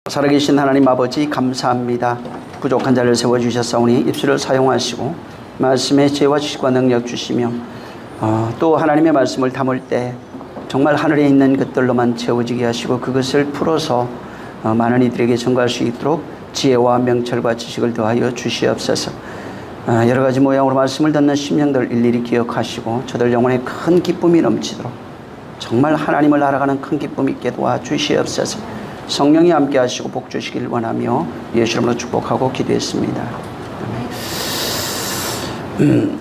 살아계신 하나님 아버지 감사합니다. 부족한 자를 세워주셨사오니 입술을 사용하시고 말씀에 지혜와 지식과 능력 주시며 또 하나님의 말씀을 담을 때 정말 하늘에 있는 것들로만 채워지게 하시고 그것을 풀어서 많은 이들에게 전가할 수 있도록 지혜와 명철과 지식을 더하여 주시옵소서. 여러 가지 모양으로 말씀을 듣는 심령들 일일이 기억하시고 저들 영혼에 큰 기쁨이 넘치도록 정말 하나님을 알아가는 큰 기쁨이 있게 도와주시옵소서. 성령이 함께 하시고 복 주시길 원하며 예수 이름으로 축복하고 기도했습니다.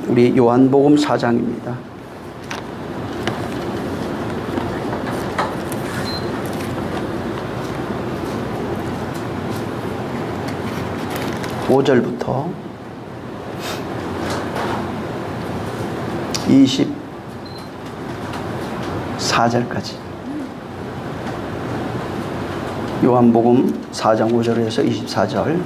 우리 요한복음 4장입니다. (5절부터) 24절까지 요한복음 4장 5절에서 24절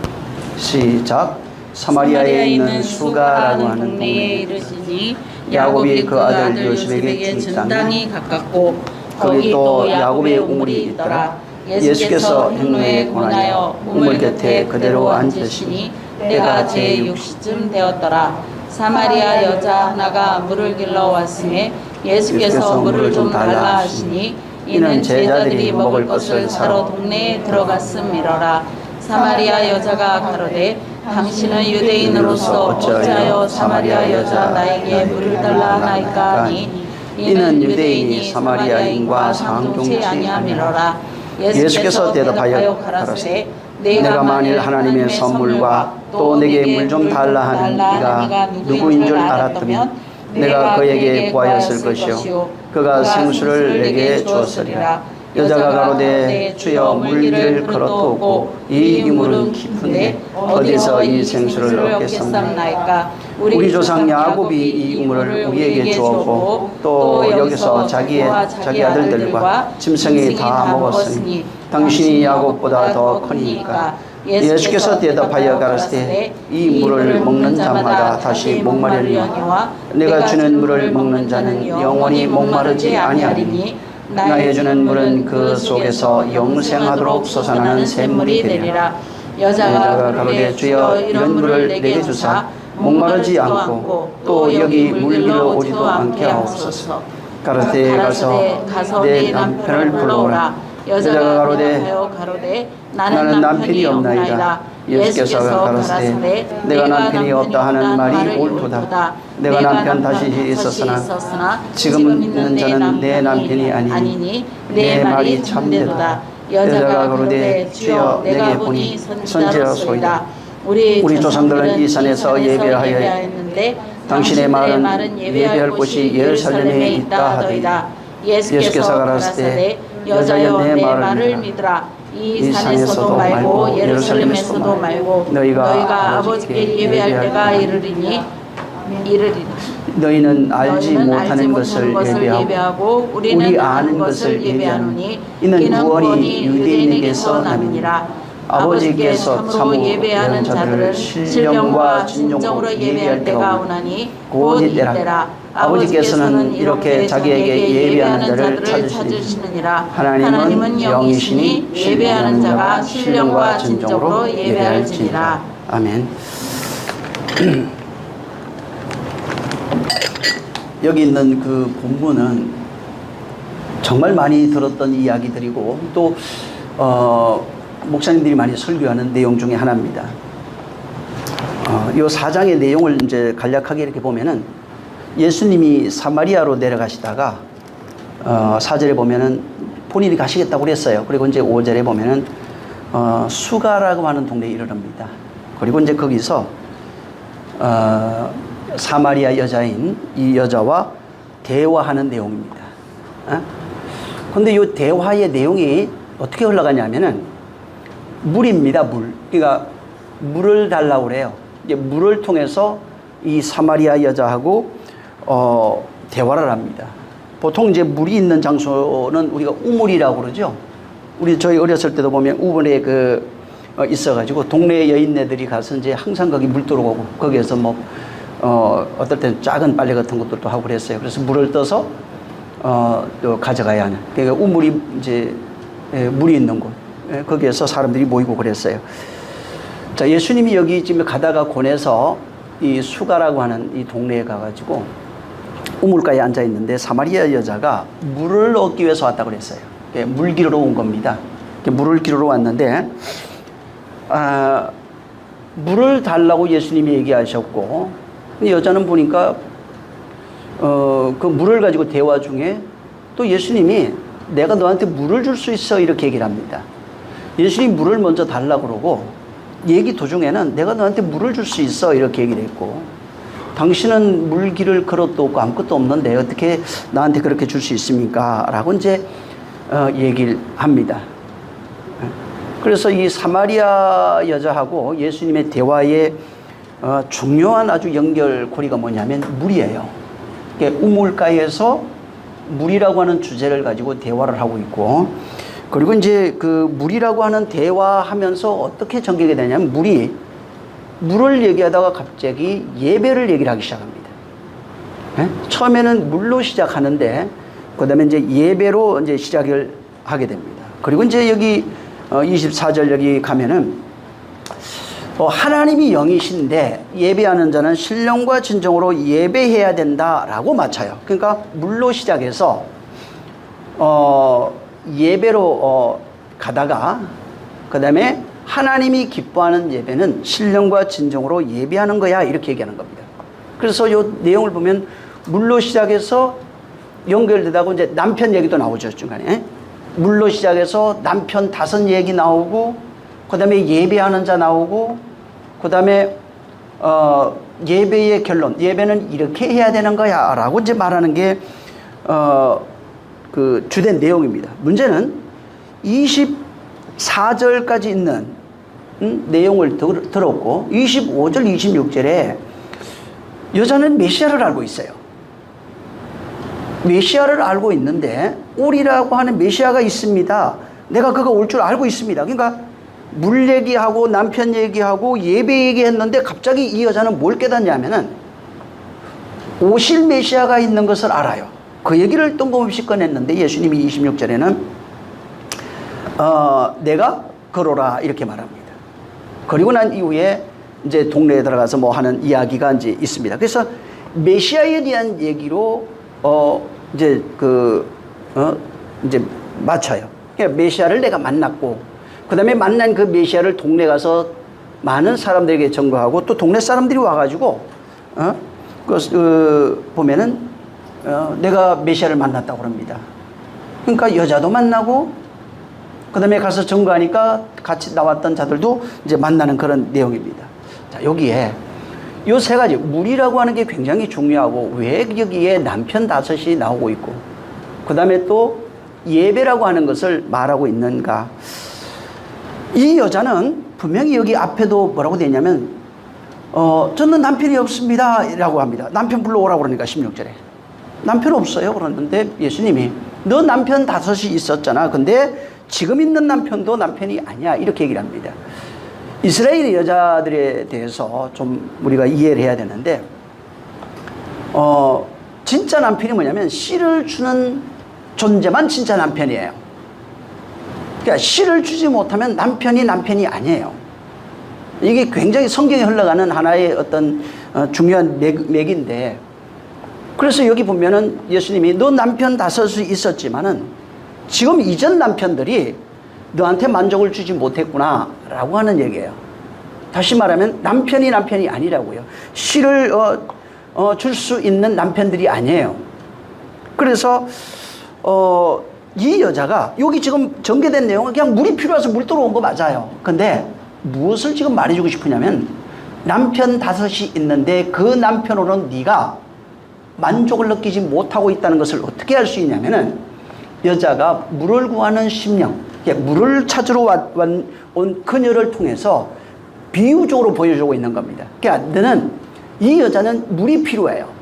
시작. 사마리아에 있는 수가라고 하는 동네에 이르시니 야곱이 그 아들 요셉에게 준 땅이 가깝고 거기 또 야곱의 우물이 있더라. 예수께서 행로에 권하여 우물 곁에 그대로 앉으시니 때가 제6시쯤 되었더라. 사마리아 여자 하나가 물을 길러 왔음에 예수께서 물을 좀 달라 하시니 이는 제자들이 먹을 것을 사러 동네에 들어갔음이러라. 사마리아 여자가 가로되 당신은 유대인으로서 어찌하여 사마리아 여자 나에게 물을 달라 하나이까 하니 이는 유대인이 사마리아인과 상종치 아니함이러라. 예수께서 대답하여 가라사대 내가 만일 하나님의 선물과 또 내게 물 좀 달라 하는 이가 누구인 줄 알았다면 내가 그에게 구하였을 것이요 그가 생수를 내게 주었으리라. 여자가 가로되 주여 물 위를 그렇도고 이 물은 깊은데 어디서 이 생수를 얻겠습니까? 우리 조상 야곱이 이 우물을 우리에게 주었고 또 여기서 자기 아들들과 짐승이 다 먹었으니 당신이 야곱보다 더 크니까. 예수께서 대답하여 가라사대 이 물을 먹는 자마다 다시 목마르리니와 내가 주는 물을 먹는 자는 영원히 목마르지 아니하리니 나의 주는 물은 그 속에서 영생하도록 솟아나는 샘물이 되리라. 여자가 가로되 주여 이런 물을 내게 주사 목마르지 않고 또 여기 물 길러 오지도 않게 하옵소서. 가라사대 가서 내 남편을 불러오라. 여자가 가로되 나는 남편이 없나이다. 예수께서 가라사대 내가 남편이 없다 하는 말이 옳도다. 내가 남편 다시 있었으나 지금 있는 자는 내 남편이 아니니 내 말이 참되도다. 여자가 가로되 주여 내가 보니 선지자소이다. 우리 조상들은 이 산에서 예배하여 했는데 당신의 말은 예배할 곳이 예루살렘에 있다 하더이다. 예수께서 가라사대 여자여 내 말을 믿으라. 이 산에서도 말고 예루살렘에서도 말고 너희가 아버지께 예배할 때가 이르리라. 너희는 알지 못하는 것을 예배하고 우리 아는 것을 예배하노니 이는 구원이 유대인에게서 남이니라. 아버지께서 참으로 예배하는 자들을 신령과 진정으로 예배할 때가 오나니 곧 이때라. 아버지께서는 이렇게 자기에게 예배하는 자를 찾으시느니라. 하나님은 영이시니 예배하는 자가 신령과 진정으로 예배할지니라. 아멘. 여기 있는 그 본문은 정말 많이 들었던 이야기들이고 또 목사님들이 많이 설교하는 내용 중에 하나입니다. 이 4장의 내용을 이제 간략하게 이렇게 보면은 예수님이 사마리아로 내려가시다가 4절에 보면은 본인이 가시겠다고 그랬어요. 그리고 이제 5절에 보면은 수가라고 하는 동네에 이르릅니다. 그리고 이제 거기서 사마리아 여자인 이 여자와 대화하는 내용입니다. 근데 이 대화의 내용이 어떻게 흘러가냐면은 물입니다. 물. 그러니까 물을 달라고 그래요. 이제 물을 통해서 이 사마리아 여자하고 대화를 합니다. 보통 이제 물이 있는 장소는 우리가 우물이라고 그러죠. 저희 어렸을 때도 보면 우물에 있어가지고 동네 여인네들이 가서 이제 항상 거기 물 들어오고 거기에서 어떨 때는 작은 빨래 같은 것들도 하고 그랬어요. 그래서 물을 떠서 또 가져가야 하는. 그러니까 우물이 이제 물이 있는 곳. 거기에서 사람들이 모이고 그랬어요. 자, 예수님이 여기 지금 가다가 곤에서 이 수가라고 하는 이 동네에 가가지고 우물가에 앉아 있는데 사마리아 여자가 물을 얻기 위해서 왔다고 그랬어요. 물 기르러 온 겁니다. 물을 기르러 왔는데 물을 달라고 예수님이 얘기하셨고, 여자는 보니까 그 물을 가지고 대화 중에 또 예수님이 내가 너한테 물을 줄 수 있어 이렇게 얘기를 합니다. 예수님이 물을 먼저 달라고 그러고 얘기 도중에는 내가 너한테 물을 줄 수 있어 이렇게 얘기를 했고, 당신은 물 기를 그릇도 없고 아무것도 없는데 어떻게 나한테 그렇게 줄 수 있습니까? 라고 이제 얘기를 합니다. 그래서 이 사마리아 여자하고 예수님의 대화의 중요한 아주 연결고리가 뭐냐면 물이에요. 우물가에서 물이라고 하는 주제를 가지고 대화를 하고 있고, 그리고 이제 그 물이라고 하는 대화하면서 어떻게 전개가 되냐면 물을 얘기하다가 갑자기 예배를 얘기를 하기 시작합니다. 처음에는 물로 시작하는데 그 다음에 이제 예배로 이제 시작을 하게 됩니다. 그리고 이제 여기 24절 여기 가면은 하나님이 영이신데 예배하는 자는 신령과 진정으로 예배해야 된다라고 맞춰요. 그러니까 물로 시작해서 예배로 가다가 그 다음에 하나님이 기뻐하는 예배는 신령과 진정으로 예배하는 거야 이렇게 얘기하는 겁니다. 그래서 이 내용을 보면 물로 시작해서 연결되다가 이제 남편 얘기도 나오죠. 중간에 물로 시작해서 남편 5 얘기 나오고, 그 다음에 예배하는 자 나오고, 그 다음에 예배의 결론, 예배는 이렇게 해야 되는 거야 라고 이제 말하는 게 그 주된 내용입니다. 문제는 24절까지 있는 내용을 들었고 25절 26절에 여자는 메시아를 알고 있어요. 메시아를 알고 있는데 오리라고 하는 메시아가 있습니다. 내가 그거 올 줄 알고 있습니다. 그러니까 물 얘기하고 남편 얘기하고 예배 얘기했는데 갑자기 이 여자는 뭘 깨닫냐면은 오실 메시아가 있는 것을 알아요. 그 얘기를 뜬금없이 꺼냈는데 예수님이 26절에는 내가 걸어라 이렇게 말합니다. 그리고 난 이후에 이제 동네에 들어가서 뭐 하는 이야기가 이제 있습니다. 그래서 메시아에 대한 얘기로 이제 이제 맞춰요. 그러니까 메시아를 내가 만났고, 그 다음에 만난 그 메시아를 동네 가서 많은 사람들에게 전거하고, 또 동네 사람들이 와가지고 보면은 내가 메시아를 만났다고 합니다. 그러니까 여자도 만나고, 그 다음에 가서 전거하니까 같이 나왔던 자들도 이제 만나는 그런 내용입니다. 자, 여기에 요 3가지 물이라고 하는 게 굉장히 중요하고, 왜 여기에 남편 5이 나오고 있고, 그 다음에 또 예배라고 하는 것을 말하고 있는가. 이 여자는 분명히 여기 앞에도 뭐라고 되어 있냐면 저는 남편이 없습니다 라고 합니다. 남편 불러오라고 그러니까 16절에 남편 없어요 그러는데 예수님이 너 남편 5이 있었잖아. 근데 지금 있는 남편도 남편이 아니야 이렇게 얘기를 합니다. 이스라엘 여자들에 대해서 좀 우리가 이해를 해야 되는데 진짜 남편이 뭐냐면 씨를 주는 존재만 진짜 남편이에요. 그러니까 씨를 주지 못하면 남편이 아니에요. 이게 굉장히 성경에 흘러가는 하나의 어떤 중요한 맥인데, 그래서 여기 보면은 예수님이 너 남편 5이 있었지만은 지금 이전 남편들이 너한테 만족을 주지 못했구나 라고 하는 얘기예요. 다시 말하면 남편이 아니라고요. 씨를 줄 수 있는 남편들이 아니에요. 그래서 이 여자가 여기 지금 전개된 내용은 그냥 물이 필요해서 물 들어온 거 맞아요. 근데 무엇을 지금 말해주고 싶으냐면 남편 5이 있는데 그 남편으로는 네가 만족을 느끼지 못하고 있다는 것을 어떻게 알 수 있냐면은 여자가 물을 구하는 심령, 물을 찾으러 온 그녀를 통해서 비유적으로 보여주고 있는 겁니다. 그러니까 이 여자는 물이 필요해요.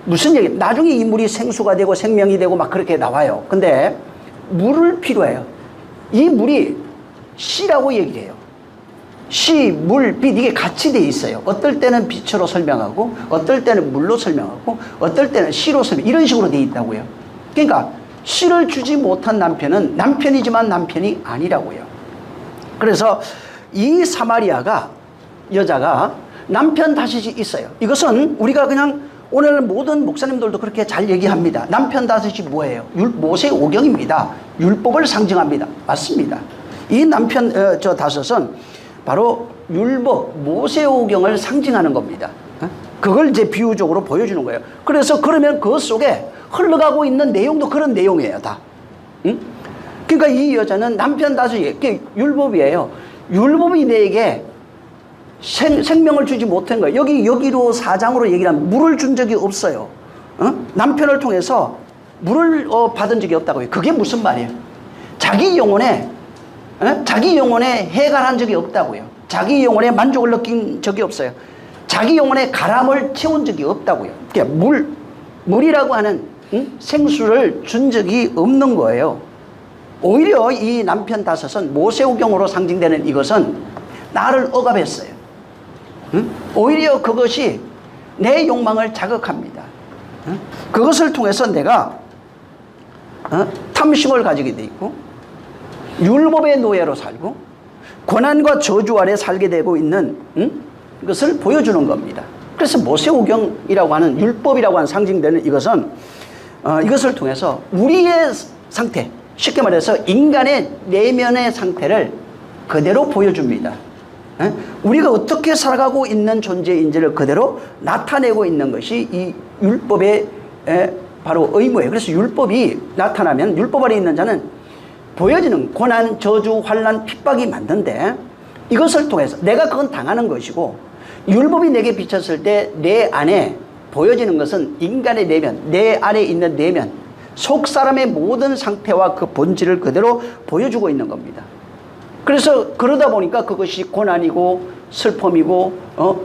무슨 얘기? 나중에 이 물이 생수가 되고 생명이 되고 막 그렇게 나와요. 근데 물을 필요해요. 이 물이 씨라고 얘기를 해요. 씨, 물, 빛 이게 같이 돼 있어요. 어떨 때는 빛으로 설명하고 어떨 때는 물로 설명하고 어떨 때는 씨로 설명, 이런 식으로 돼 있다고요. 그러니까 씨를 주지 못한 남편은 남편이지만 남편이 아니라고요. 그래서 이 사마리아가 여자가 남편 다섯이 있어요. 이것은 우리가 그냥 오늘 모든 목사님들도 그렇게 잘 얘기합니다. 남편 다섯이 뭐예요? 모세 오경입니다. 율법을 상징합니다. 맞습니다. 이 남편 저 다섯은 바로 율법 모세 오경을 상징하는 겁니다. 그걸 이제 비유적으로 보여주는 거예요. 그래서 그러면 그 속에 흘러가고 있는 내용도 그런 내용이에요, 다. 응? 그러니까 이 여자는 남편 다섯이 율법이에요. 율법이 내게 생명을 주지 못한 거예요. 여기로 4장으로 얘기를 하면 물을 준 적이 없어요. 남편을 통해서 물을 받은 적이 없다고요. 그게 무슨 말이에요? 자기 영혼에 해갈한 적이 없다고요. 자기 영혼에 만족을 느낀 적이 없어요. 자기 영혼에 가람을 채운 적이 없다고요. 그러니까 물이라고 하는 생수를 준 적이 없는 거예요. 오히려 이 남편 다섯은 모세오경으로 상징되는 이것은 나를 억압했어요. 오히려 그것이 내 욕망을 자극합니다. 그것을 통해서 내가 탐심을 가지게 돼 있고 율법의 노예로 살고 고난과 저주 아래 살게 되고 있는 것을 보여주는 겁니다. 그래서 모세오경이라고 하는 율법이라고 하는 상징되는 이것은 이것을 통해서 우리의 상태, 쉽게 말해서 인간의 내면의 상태를 그대로 보여줍니다. 우리가 어떻게 살아가고 있는 존재인지를 그대로 나타내고 있는 것이 이 율법의 바로 의무예요. 그래서 율법이 나타나면 율법 아래 있는 자는 보여지는 고난, 저주, 환난, 핍박이 많던데 이것을 통해서 내가 그건 당하는 것이고 율법이 내게 비쳤을 때 내 안에 보여지는 것은 인간의 내면, 내 안에 있는 내면, 속 사람의 모든 상태와 그 본질을 그대로 보여주고 있는 겁니다. 그래서 그러다 보니까 그것이 고난이고 슬픔이고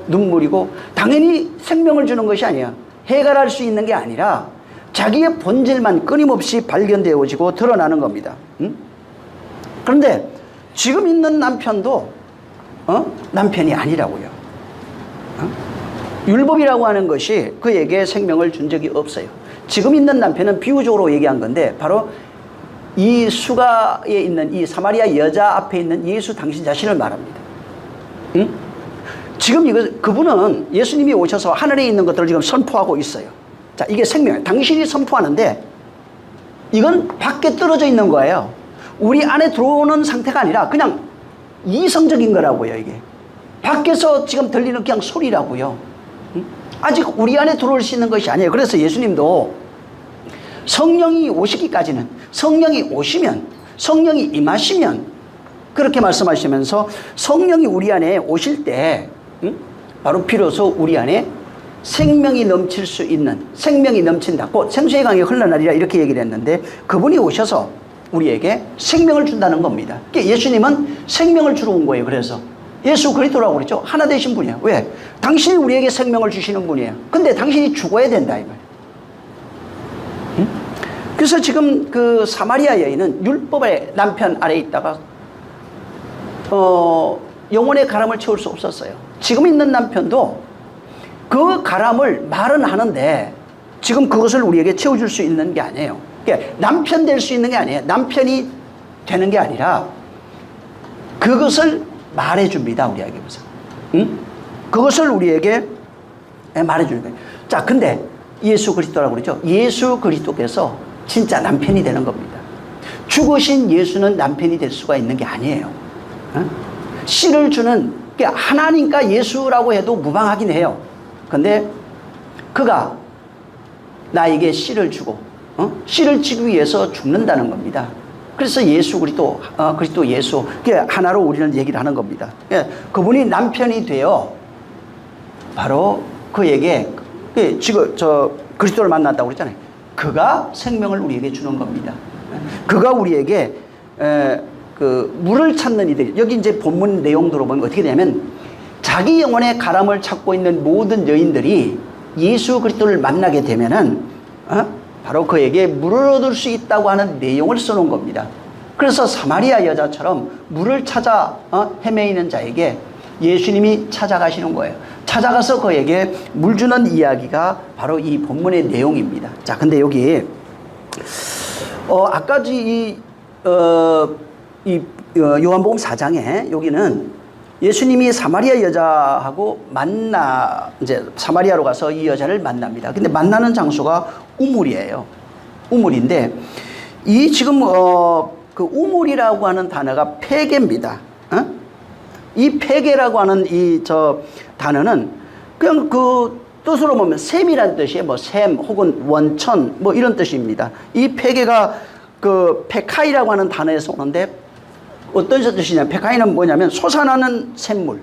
눈물이고 당연히 생명을 주는 것이 아니야. 해결할 수 있는 게 아니라 자기의 본질만 끊임없이 발견되어지고 드러나는 겁니다. 그런데 지금 있는 남편도 남편이 아니라고요. 율법이라고 하는 것이 그에게 생명을 준 적이 없어요. 지금 있는 남편은 비유적으로 얘기한 건데 바로 이 수가에 있는 이 사마리아 여자 앞에 있는 예수 당신 자신을 말합니다. 지금 그분은 예수님이 오셔서 하늘에 있는 것들을 지금 선포하고 있어요. 자, 이게 생명이에요. 당신이 선포하는데 이건 밖에 떨어져 있는 거예요. 우리 안에 들어오는 상태가 아니라 그냥 이성적인 거라고요, 이게. 밖에서 지금 들리는 그냥 소리라고요. 아직 우리 안에 들어올 수 있는 것이 아니에요. 그래서 예수님도 성령이 오시기까지는, 성령이 오시면, 성령이 임하시면 그렇게 말씀하시면서 성령이 우리 안에 오실 때 바로 비로소 우리 안에 생명이 넘칠 수 있는, 생명이 넘친다. 곧 생수의 강이 흘러나리라 이렇게 얘기를 했는데 그분이 오셔서 우리에게 생명을 준다는 겁니다. 그러니까 예수님은 생명을 주러 온 거예요. 그래서 예수 그리스도라고 그랬죠. 하나 되신 분이에요. 왜? 당신이 우리에게 생명을 주시는 분이에요. 근데 당신이 죽어야 된다 이 말이에요. 그래서 지금 그 사마리아 여인은 율법의 남편 아래에 있다가 영혼의 가람을 채울 수 없었어요. 지금 있는 남편도 그 가람을 말은 하는데 지금 그것을 우리에게 채워줄 수 있는 게 아니에요. 그러니까 남편 될 수 있는 게 아니에요. 남편이 되는 게 아니라 그것을 말해줍니다. 우리에게. 그것을 우리에게 말해주는 거예요. 자, 근데 예수 그리스도라고 그러죠. 예수 그리스도께서 진짜 남편이 되는 겁니다. 죽으신 예수는 남편이 될 수가 있는 게 아니에요. 씨를 주는 하나님과 예수라고 해도 무방하긴 해요. 근데 그가 나에게 씨를 주고 씨를 주기 위해서 죽는다는 겁니다. 그래서 예수 그리스도 예수 하나로 우리는 얘기를 하는 겁니다. 그분이 남편이 되어 바로 그에게 지금 그리스도를 만났다고 그랬잖아요. 그가 생명을 우리에게 주는 겁니다. 그가 우리에게 그 물을 찾는 이들, 여기 이제 본문 내용들을 보면 어떻게 되냐면 자기 영혼의 가람을 찾고 있는 모든 여인들이 예수 그리스도를 만나게 되면은 바로 그에게 물을 얻을 수 있다고 하는 내용을 써놓은 겁니다. 그래서 사마리아 여자처럼 물을 찾아 헤매이는 자에게 예수님이 찾아가시는 거예요. 찾아가서 그에게 물 주는 이야기가 바로 이 본문의 내용입니다. 자, 근데 여기 아까 이 요한복음 4장에 여기는 예수님이 사마리아 여자하고 이제 사마리아로 가서 이 여자를 만납니다. 근데 만나는 장소가 우물이에요. 우물인데 이 지금 그 우물이라고 하는 단어가 폐계입니다. 이 폐계라고 하는 단어는 그냥 그 뜻으로 보면 샘이란 뜻이에요. 뭐 샘 혹은 원천 뭐 이런 뜻입니다. 이 폐계가 그 페카이라고 하는 단어에서 오는데 어떤 뜻이냐? 페카이는 뭐냐면 솟아나는 샘물,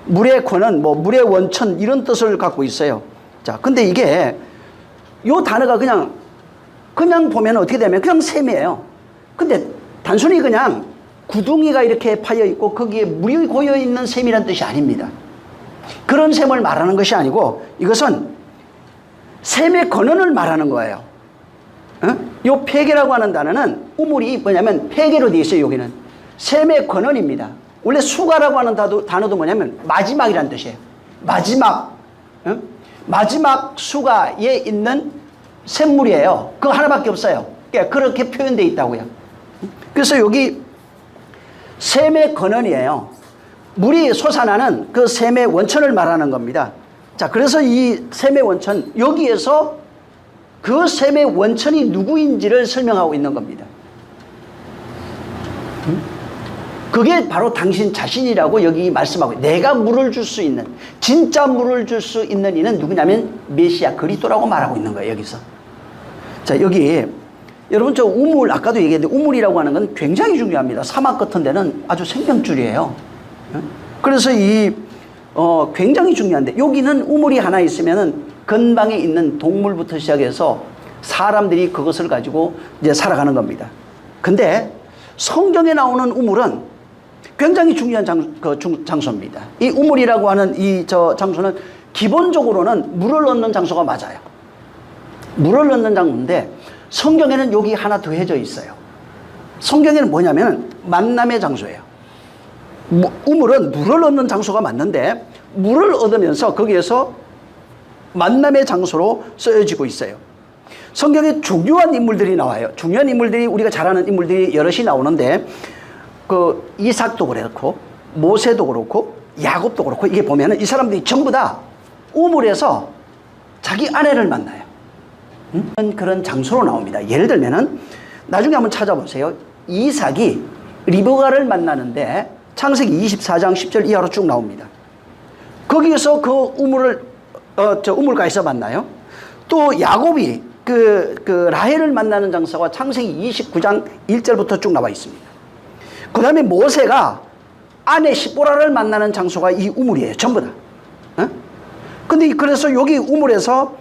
물의 권원, 뭐 물의 원천 이런 뜻을 갖고 있어요. 자, 근데 이게 요 단어가 그냥 보면 어떻게 되면 그냥 샘이에요. 근데 단순히 그냥 구덩이가 이렇게 파여 있고 거기에 물이 고여 있는 샘이란 뜻이 아닙니다. 그런 샘을 말하는 것이 아니고 이것은 샘의 근원을 말하는 거예요. 요 폐계라고 하는 단어는 우물이 뭐냐면 폐계로 되어 있어요. 여기는 샘의 근원입니다. 원래 수가라고 하는 단어도 뭐냐면 마지막이라는 뜻이에요. 마지막 수가에 있는 샘물이에요. 그거 하나밖에 없어요. 그러니까 그렇게 표현되어 있다고요. 그래서 여기 샘의 근원이에요. 물이 솟아나는 그 샘의 원천을 말하는 겁니다. 자, 그래서 이 샘의 원천, 여기에서 그 샘의 원천이 누구인지를 설명하고 있는 겁니다. 그게 바로 당신 자신이라고 여기 말씀하고 있어요. 내가 물을 줄 수 있는, 진짜 물을 줄 수 있는 이는 누구냐면 메시아 그리스도라고 말하고 있는 거예요. 여기서. 자, 여기 여러분 저 우물 아까도 얘기했는데 우물이라고 하는 건 굉장히 중요합니다. 사막 같은 데는 아주 생명줄이에요. 그래서 굉장히 중요한데 여기는 우물이 하나 있으면은 근방에 있는 동물부터 시작해서 사람들이 그것을 가지고 이제 살아가는 겁니다. 근데 성경에 나오는 우물은 굉장히 중요한 장소입니다. 이 우물이라고 하는 장소는 기본적으로는 물을 얻는 장소가 맞아요. 물을 얻는 장소인데 성경에는 여기 하나 더해져 있어요. 성경에는 뭐냐면 만남의 장소예요. 우물은 물을 얻는 장소가 맞는데 물을 얻으면서 거기에서 만남의 장소로 쓰여지고 있어요. 성경에 중요한 인물들이 나와요. 중요한 인물들이 우리가 잘 아는 인물들이 여럿이 나오는데 그 이삭도 그렇고 모세도 그렇고 야곱도 그렇고 이게 보면은 이 사람들이 전부 다 우물에서 자기 아내를 만나요. 그런 장소로 나옵니다. 예를 들면은 나중에 한번 찾아보세요. 이삭이 리브가를 만나는데 창세기 24장 10절 이하로 쭉 나옵니다. 거기에서 그 우물가에서 만나요. 또 야곱이 그 라헬을 만나는 장소가 창세기 29장 1절부터 쭉 나와 있습니다. 그 다음에 모세가 아내 시보라를 만나는 장소가 이 우물이에요. 전부 다. 근데 그래서 여기 우물에서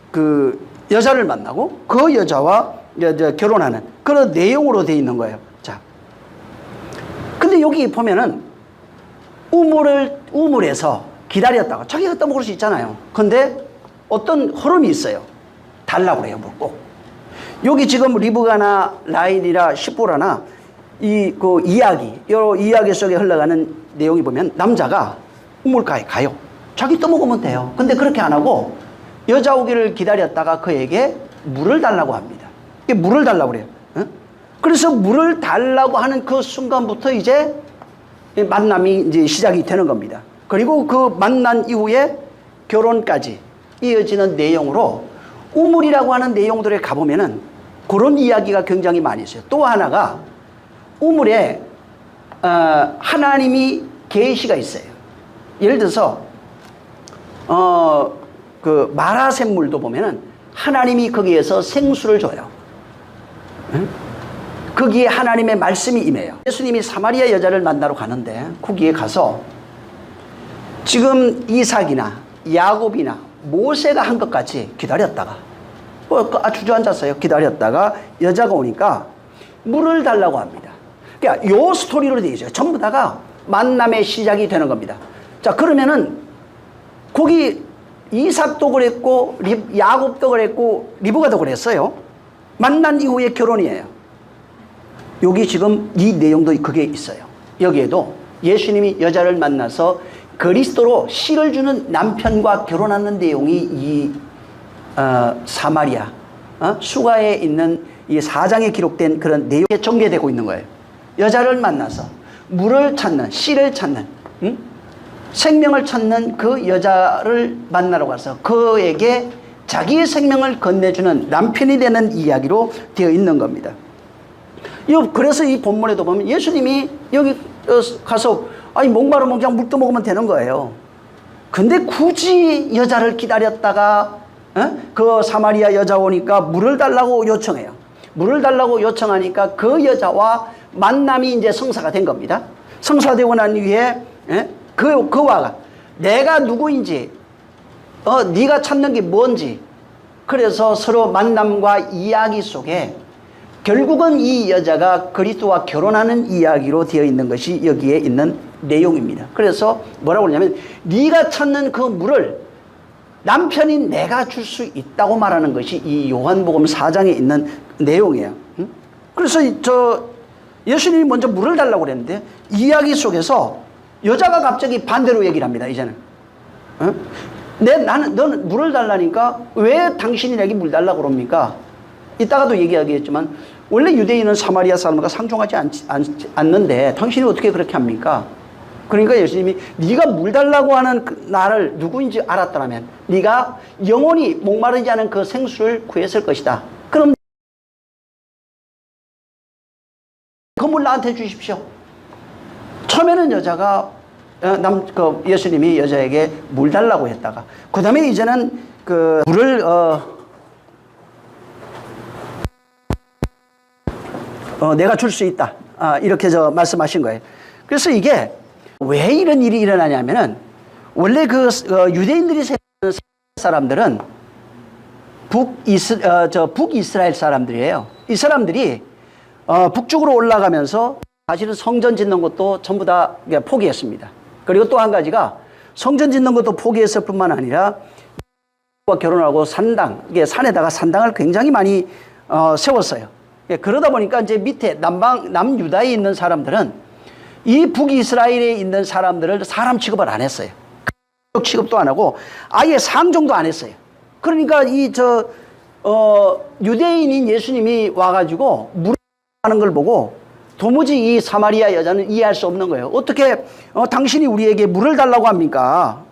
그 여자를 만나고 그 여자와 결혼하는 그런 내용으로 되어 있는 거예요. 자, 근데 여기 보면은 우물에서 기다렸다가 자기가 떠먹을 수 있잖아요. 근데 어떤 흐름이 있어요. 달라고 그래요, 뭐 꼭. 여기 지금 리브가나 라헬이나 시보라나 그 이야기 속에 흘러가는 내용이 보면 남자가 우물가에 가요. 자기 떠먹으면 돼요. 근데 그렇게 안 하고 여자 오기를 기다렸다가 그에게 물을 달라고 합니다. 물을 달라고 그래요. 그래서 물을 달라고 하는 그 순간부터 이제 만남이 이제 시작이 되는 겁니다. 그리고 그 만난 이후에 결혼까지 이어지는 내용으로 우물이라고 하는 내용들에 가보면은 그런 이야기가 굉장히 많이 있어요. 또 하나가 우물에 하나님이 계시가 있어요. 예를 들어서 그 마라샘물도 보면은 하나님이 거기에서 생수를 줘요. 거기에 하나님의 말씀이 임해요. 예수님이 사마리아 여자를 만나러 가는데 거기에 가서 지금 이삭이나 야곱이나 모세가 한 것 같이 기다렸다가 주저앉았어요. 기다렸다가 여자가 오니까 물을 달라고 합니다. 그러니까 요 스토리로 되어 있어요. 전부 다가 만남의 시작이 되는 겁니다. 자, 그러면은 거기 이삭도 그랬고 야곱도 그랬고 리브가도 그랬어요. 만난 이후에 결혼이에요. 여기 지금 이 내용도 그게 있어요. 여기에도 예수님이 여자를 만나서 그리스도로 씨를 주는 남편과 결혼하는 내용이 이 사마리아 수가에 있는 이 4장에 기록된 그런 내용에 전개되고 있는 거예요. 여자를 만나서 물을 찾는, 씨를 찾는, 생명을 찾는 그 여자를 만나러 가서 그에게 자기의 생명을 건네주는 남편이 되는 이야기로 되어 있는 겁니다. 그래서 이 본문에도 보면 예수님이 여기 가서 아니 목마르면 그냥 물도 먹으면 되는 거예요. 근데 굳이 여자를 기다렸다가 그 사마리아 여자 오니까 물을 달라고 요청해요. 물을 달라고 요청하니까 그 여자와 만남이 이제 성사가 된 겁니다. 성사되고 난 뒤에 그와가 내가 누구인지 네가 찾는 게 뭔지, 그래서 서로 만남과 이야기 속에 결국은 이 여자가 그리스도와 결혼하는 이야기로 되어 있는 것이 여기에 있는 내용입니다. 그래서 뭐라고 그러냐면 네가 찾는 그 물을 남편인 내가 줄 수 있다고 말하는 것이 이 요한복음 4장에 있는 내용이에요. 그래서 예수님이 먼저 물을 달라고 그랬는데 이야기 속에서 여자가 갑자기 반대로 얘기를 합니다. 이제는 너는 물을 달라니까 왜 당신이 내게 물 달라고 그럽니까? 이따가도 얘기하겠지만 원래 유대인은 사마리아 사람과 상종하지 않는데 당신이 어떻게 그렇게 합니까? 그러니까 예수님이 네가 물 달라고 하는 나를 누구인지 알았더라면 네가 영원히 목마르지 않은 그 생수를 구했을 것이다. 그럼 그 물 나한테 주십시오. 처음에는 여자가 예수님이 여자에게 물 달라고 했다가 그 다음에 이제는 그 물을 내가 줄 수 있다. 이렇게 말씀하신 거예요. 그래서 이게 왜 이런 일이 일어나냐면은 원래 유대인들이 생각하는 사람들은 북이스라엘 사람들이에요. 이 사람들이 북쪽으로 올라가면서 사실은 성전 짓는 것도 전부 다 포기했습니다. 그리고 또 한 가지가 성전 짓는 것도 포기했을 뿐만 아니라 결혼하고 산에다가 산당을 굉장히 많이 세웠어요. 그러다 보니까 이제 밑에 남유다에 있는 사람들은 이 북이스라엘에 있는 사람들을 사람 취급을 안 했어요. 취급도 안 하고 아예 상종도 안 했어요. 그러니까 유대인인 예수님이 와가지고 물을 하는 걸 보고 도무지 이 사마리아 여자는 이해할 수 없는 거예요. 어떻게 당신이 우리에게 물을 달라고 합니까?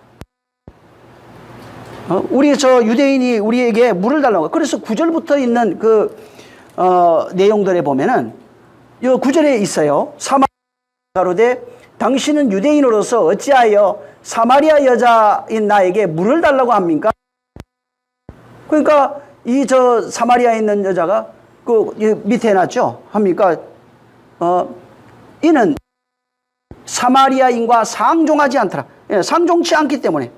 유대인이 우리에게 물을 달라고. 그래서 9절부터 있는 내용들에 보면은 이 9절에 있어요. 가로되 당신은 유대인으로서 어찌하여 사마리아 여자인 나에게 물을 달라고 합니까? 그러니까 사마리아에 있는 여자가 밑에 해놨죠. 합니까? 이는 사마리아인과 상종하지 않더라. 상종치 않기 때문에.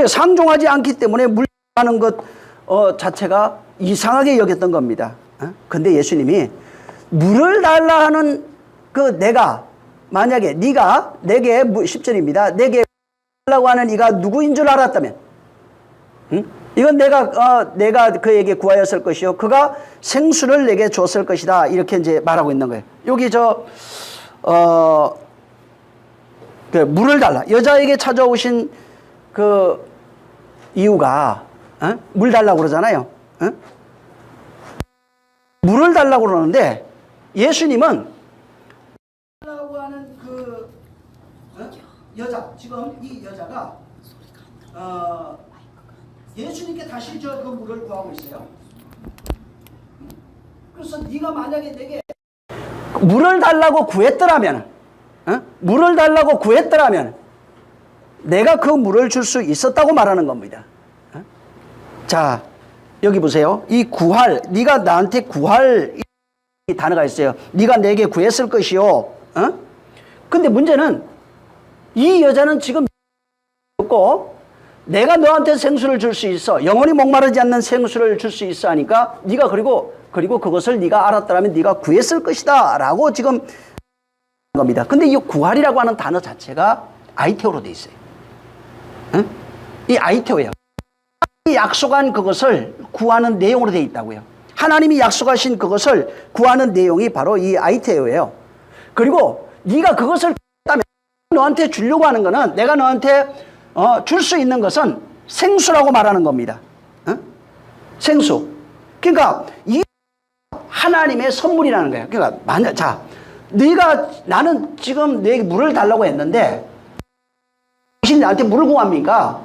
상종하지 않기 때문에 물 하는 것 자체가 이상하게 여겼던 겁니다. 근데 예수님이 물을 달라 하는 내가 만약에 네가 내게 10절입니다. 내게 달라고 하는 이가 누구인 줄 알았다면 이건 내가 그에게 구하였을 것이요 그가 생수를 내게 줬을 것이다. 이렇게 이제 말하고 있는 거예요. 여기 물을 달라. 여자에게 찾아오신 그 이유가 물 달라고 그러잖아요. 물을 달라고 그러는데 예수님은 달라고 하는 여자, 지금 이 여자가 예수님께 다시 그 물을 구하고 있어요. 그래서 네가 만약에 내게 물을 달라고 구했더라면, 물을 달라고 구했더라면 내가 그 물을 줄 수 있었다고 말하는 겁니다. 자, 여기 보세요. 이 구할, 네가 나한테 구할 이 단어가 있어요. 네가 내게 구했을 것이요. 근데 문제는 이 여자는 지금 없고 내가 너한테 생수를 줄 수 있어. 영원히 목마르지 않는 생수를 줄 수 있어 하니까 네가 그리고 그것을 네가 알았더라면 네가 구했을 것이다 라고 지금 겁니다. 근데 이 구할이라고 하는 단어 자체가 아이테오로 돼 있어요. 이 아이테오예요. 약속한 그것을 구하는 내용으로 되어 있다고요. 하나님이 약속하신 그것을 구하는 내용이 바로 이 아이테오예요. 그리고 네가 그것을 했다면 너한테 주려고 하는 거는 내가 너한테 줄 수 있는 것은 생수라고 말하는 겁니다. 생수. 그러니까 이 하나님의 선물이라는 거예요. 그러니까 만약 자, 나는 지금 너에게 물을 달라고 했는데 당신이 나한테 물을 구합니까?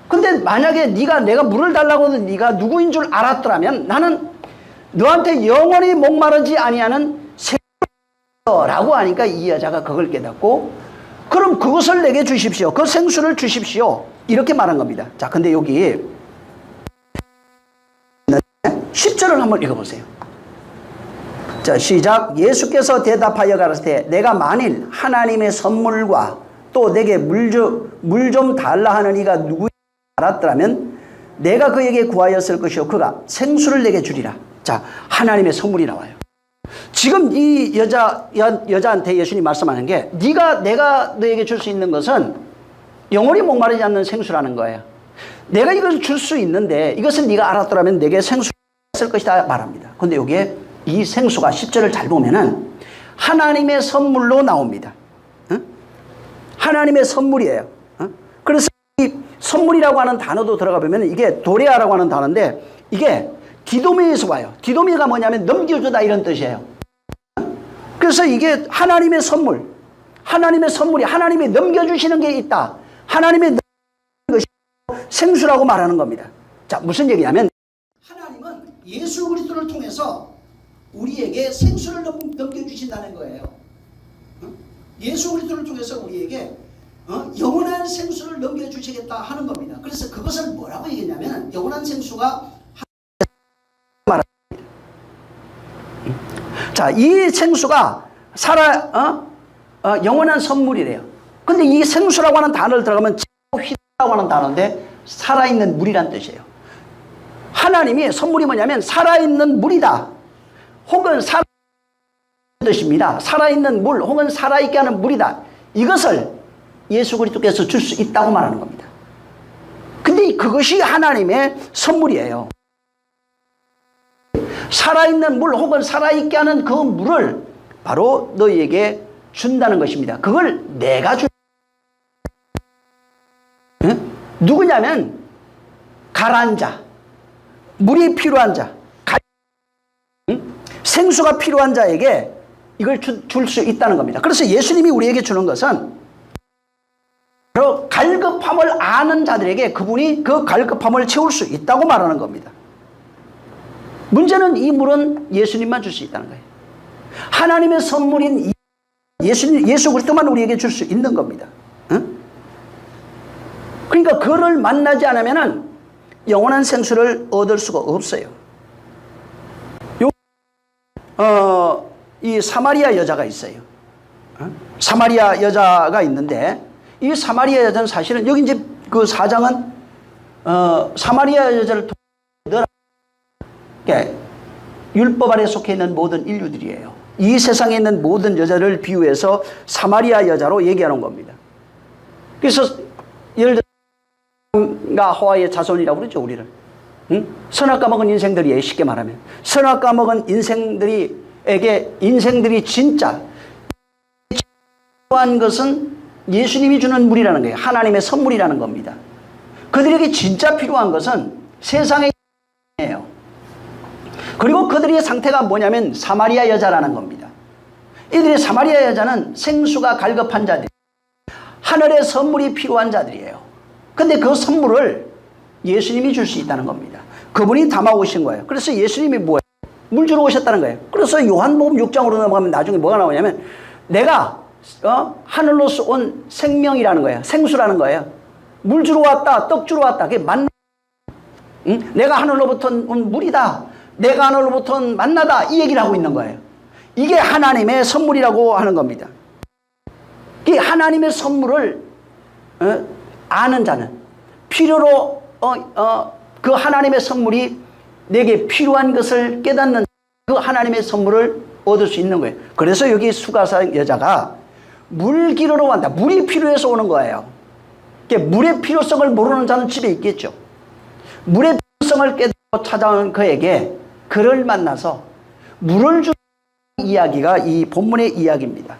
근데 만약에 내가 물을 달라고 해서 네가 누구인 줄 알았더라면 나는 너한테 영원히 목마르지 아니하는 생수라고 하니까 이 여자가 그걸 깨닫고 그럼 그것을 내게 주십시오. 그 생수를 주십시오. 이렇게 말한 겁니다. 자, 근데 여기 10절을 한번 읽어보세요. 자, 시작. 예수께서 대답하여 가라사대 내가 만일 하나님의 선물과 또 내게 물 좀 달라 하는 이가 누구인지 알았더라면 내가 그에게 구하였을 것이요 그가 생수를 내게 주리라. 자, 하나님의 선물이 나와요. 지금 이 여자한테 예수님이 말씀하는 게 내가 너에게 줄 수 있는 것은 영원히 목마르지 않는 생수라는 거예요. 내가 이걸 줄 수 있는데 이것을 네가 알았더라면 내게 생수를 쓸 것이다 말합니다. 그런데 여기에 이 생수가 10절을 잘 보면은 하나님의 선물로 나옵니다. 하나님의 선물이에요. 그래서 이 선물이라고 하는 단어도 들어가 보면 이게 도레아라고 하는 단어인데 이게 디도미에서 와요. 디도미가 뭐냐면 넘겨주다 이런 뜻이에요. 그래서 이게 하나님의 선물, 하나님의 선물이 하나님이 넘겨주시는 게 있다. 하나님의 것이 생수라고 말하는 겁니다. 자, 무슨 얘기냐면 하나님은 예수 그리스도를 통해서 우리에게 생수를 넘겨주신다는 거예요. 예수 그리스도를 통해서 우리에게 영원한 생수를 넘겨주시겠다 하는 겁니다. 그래서 그것을 뭐라고 얘기했냐면 영원한 생수가 자, 이 생수가 영원한 선물이래요. 근데 이 생수라고 하는 단어를 들어가면 휘라고 하는 단어인데 살아있는 물이란 뜻이에요. 하나님이 선물이 뭐냐면 살아있는 물이다. 혹은 살아있는 뜻입니다. 살아있는 물 혹은 살아있게 하는 물이다. 이것을 예수 그리스도께서 줄 수 있다고 말하는 겁니다. 근데 그것이 하나님의 선물이에요. 살아있는 물 혹은 살아있게 하는 그 물을 바로 너희에게 준다는 것입니다. 그걸 내가 누구냐면 가라앉은 자, 물이 필요한 자, 생수가 필요한 자에게 이걸 줄 수 있다는 겁니다. 그래서 예수님이 우리에게 주는 것은 바로 갈급함을 아는 자들에게 그분이 그 갈급함을 채울 수 있다고 말하는 겁니다. 문제는 이 물은 예수님만 줄 수 있다는 거예요. 하나님의 선물인 예수 그리스도만 우리에게 줄 수 있는 겁니다. 응? 그러니까 그를 만나지 않으면 영원한 생수를 얻을 수가 없어요. 이 사마리아 여자가 있어요. 사마리아 여자가 있는데 이 사마리아 여자는 사실은 여기 이제 그 사장은 사마리아 여자를 통해 율법 아래 속해 있는 모든 인류들이에요. 이 세상에 있는 모든 여자를 비유해서 사마리아 여자로 얘기하는 겁니다. 그래서 예를 들어 하와이의 자손이라고 그러죠, 우리를. 응? 선악 까먹은 인생들이에요, 쉽게 말하면. 선악 까먹은 인생들이 진짜 필요한 것은 예수님이 주는 물이라는 거예요. 하나님의 선물이라는 겁니다. 그들에게 진짜 필요한 것은 세상의 예요. 그리고 그들의 상태가 뭐냐면 사마리아 여자라는 겁니다. 이들의 사마리아 여자는 생수가 갈급한 자들, 하늘의 선물이 필요한 자들이에요. 근데 그 선물을 예수님이 줄 수 있다는 겁니다. 그분이 담아오신 거예요. 그래서 예수님이 뭐예요? 물 주러 오셨다는 거예요. 그래서 요한복음 6장으로 넘어가면 나중에 뭐가 나오냐면 내가 하늘로서 온 생명이라는 거예요. 생수라는 거예요. 물 주러 왔다, 떡 주러 왔다. 그게 만나. 응? 내가 하늘로부터 온 물이다. 내가 하늘로부터 온 만나다. 이 얘기를 하고 있는 거예요. 이게 하나님의 선물이라고 하는 겁니다. 이 하나님의 선물을 아는 자는 필요로 그 하나님의 선물이 내게 필요한 것을 깨닫는 그 하나님의 선물을 얻을 수 있는 거예요. 그래서 여기 수가사 여자가 물 기르러 왔다. 물이 필요해서 오는 거예요. 물의 필요성을 모르는 자는 집에 있겠죠. 물의 필요성을 깨닫고 찾아온 그에게 그를 만나서 물을 주는 이야기가 이 본문의 이야기입니다.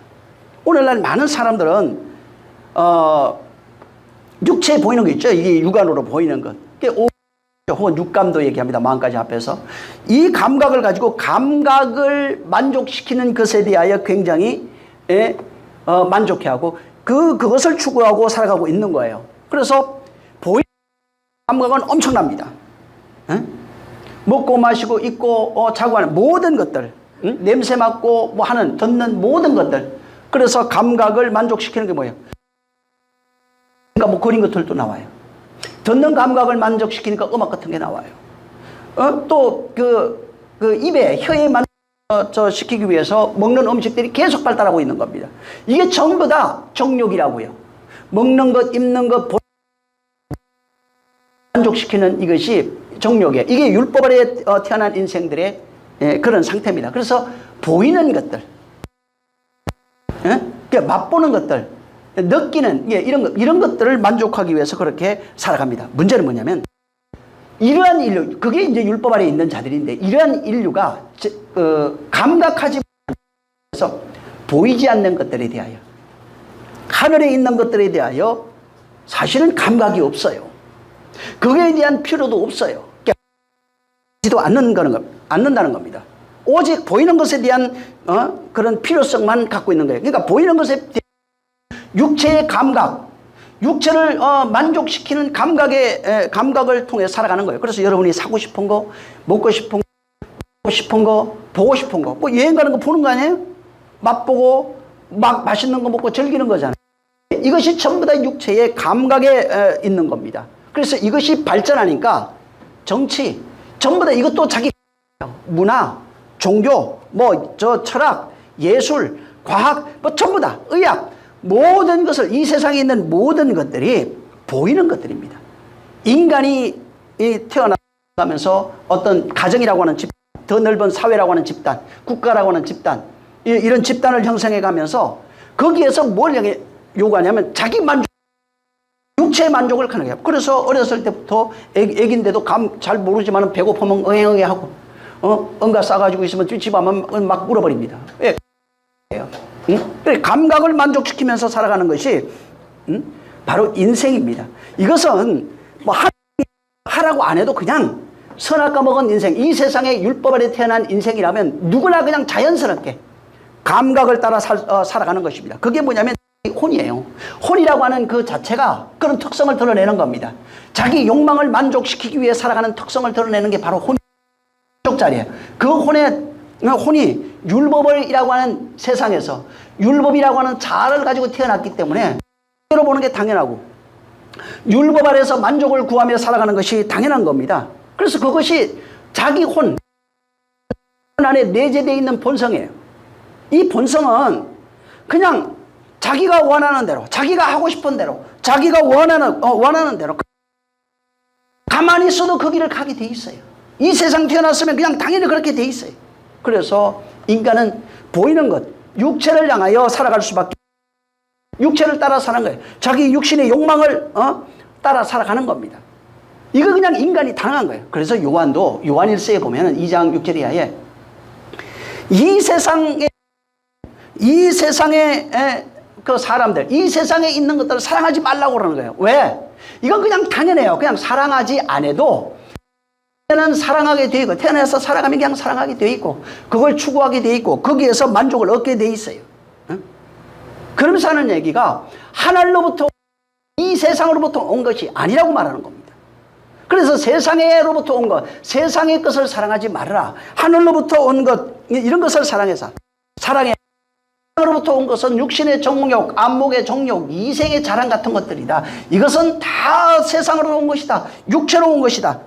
오늘날 많은 사람들은 육체에 보이는 거 있죠. 이게 육안으로 보이는 것. 혹은 육감도 얘기합니다. 마음까지 합해서. 이 감각을 가지고 감각을 만족시키는 것에 대하여 굉장히 만족해하고 그것을 추구하고 살아가고 있는 거예요. 그래서 보이는 감각은 엄청납니다. 먹고 마시고 입고 자고 하는 모든 것들, 냄새 맡고 뭐 하는 듣는 모든 것들. 그래서 감각을 만족시키는 게 뭐예요? 그러니까 뭐 그린 것들도 나와요. 듣는 감각을 만족시키니까 음악 같은 게 나와요. 또 입에 혀에 시키기 위해서 먹는 음식들이 계속 발달하고 있는 겁니다. 이게 전부 다 정욕이라고요. 먹는 것, 입는 것, 만족시키는 이것이 정욕이에요. 이게 율법 아래 태어난 인생들의 그런 상태입니다. 그래서 보이는 것들, 맛보는 것들, 느끼는 이런 것들을 만족하기 위해서 그렇게 살아갑니다. 문제는 뭐냐면 이러한 인류, 그게 이제 율법 아래 있는 자들인데 이러한 인류가 감각하지 못해서 보이지 않는 것들에 대하여 하늘에 있는 것들에 대하여 사실은 감각이 없어요. 그거에 대한 필요도 없어요. 지도 않는다는 겁니다. 오직 보이는 것에 대한 그런 필요성만 갖고 있는 거예요. 그러니까 보이는 것에 대한 육체의 감각, 육체를 만족시키는 감각을 통해 살아가는 거예요. 그래서 여러분이 사고 싶은 거, 먹고 싶은 거, 보고 싶은 거, 보고 싶은 거, 뭐 여행 가는 거 보는 거 아니에요? 맛보고 막 맛있는 거 먹고 즐기는 거잖아요. 이것이 전부 다 육체의 감각에 있는 겁니다. 그래서 이것이 발전하니까 정치, 전부 다 이것도 자기 문화, 종교, 철학, 예술, 과학, 전부 다 의학, 모든 것을, 이 세상에 있는 모든 것들이 보이는 것들입니다. 인간이 태어나면서 어떤 가정이라고 하는 집단, 더 넓은 사회라고 하는 집단, 국가라고 하는 집단, 이런 집단을 형성해 가면서 거기에서 뭘 요구하냐면 자기 만족, 육체의 만족을 하는 거예요. 그래서 어렸을 때부터 애기인데도 잘 모르지만 배고프면 응애응애하고 응가 싸가지고 있으면 집 앞만 막 물어버립니다. 왜? 감각을 만족시키면서 살아가는 것이 바로 인생입니다. 이것은 뭐 하라고 안 해도 그냥 선악과 먹은 인생, 이 세상에 율법 아래 태어난 인생이라면 누구나 그냥 자연스럽게 감각을 따라 살아가는 것입니다. 그게 뭐냐면 혼이에요. 혼이라고 하는 그 자체가 그런 특성을 드러내는 겁니다. 자기 욕망을 만족시키기 위해 살아가는 특성을 드러내는 게 바로 혼자리예요. 그 혼이 율법이라고 하는 세상에서 율법이라고 하는 자아를 가지고 태어났기 때문에 율법으로 보는 게 당연하고 율법 아래서 만족을 구하며 살아가는 것이 당연한 겁니다. 그래서 그것이 자기 혼 안에 내재되어 있는 본성이에요. 이 본성은 그냥 자기가 원하는 대로, 자기가 하고 싶은 대로, 자기가 원하는 대로 가만히 있어도 그 길을 가게 돼 있어요. 이 세상 태어났으면 그냥 당연히 그렇게 돼 있어요. 그래서 인간은 보이는 것, 육체를 향하여 살아갈 수밖에, 육체를 따라 사는 거예요. 자기 육신의 욕망을 따라 살아가는 겁니다. 이거 그냥 인간이 당한 거예요. 그래서 요한도 요한일서에 보면 2장 6절 이하에 이 세상의 그 사람들, 이 세상에 있는 것들을 사랑하지 말라고 그러는 거예요. 왜? 이건 그냥 당연해요. 그냥 사랑하지 않아도 는 사랑하게 되어 있고, 태어나서 살아가면 그냥 사랑하게 되어 있고, 그걸 추구하게 되어 있고, 거기에서 만족을 얻게 되어 있어요. 그러면서 하는 얘기가 하늘로부터, 이 세상으로부터 온 것이 아니라고 말하는 겁니다. 그래서 세상으로부터 온 것, 세상의 것을 사랑하지 말아라. 하늘로부터 온 것, 이런 것을 사랑해서 사랑해. 세상으로부터 온 것은 육신의 정욕, 안목의 정욕, 이생의 자랑 같은 것들이다. 이것은 다 세상으로 온 것이다. 육체로 온 것이다.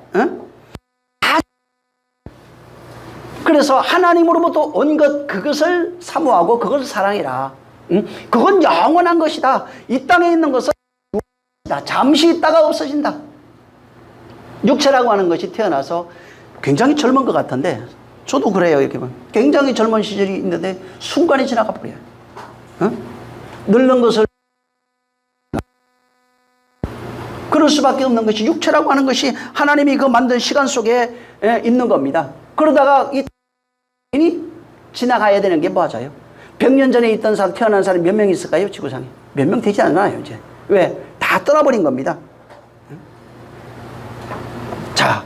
그래서 하나님으로부터 온 것, 그것을 사모하고 그것을 사랑해라. 그건 영원한 것이다. 이 땅에 있는 것은 잠시 있다가 없어진다. 육체라고 하는 것이 태어나서 굉장히 젊은 것 같은데, 저도 그래요. 이렇게 보면 굉장히 젊은 시절이 있는데 순간에 지나가 버려요. 늙는 것을 그럴 수밖에 없는 것이, 육체라고 하는 것이 하나님이 그 만든 시간 속에 있는 겁니다. 그러다가 이 지나가야 되는 게 맞아요. 100년 전에 있던 사람, 태어난 사람이 몇 명 있을까요? 지구상에 몇 명 되지 않아요. 이제 왜? 다 떠나버린 겁니다. 자,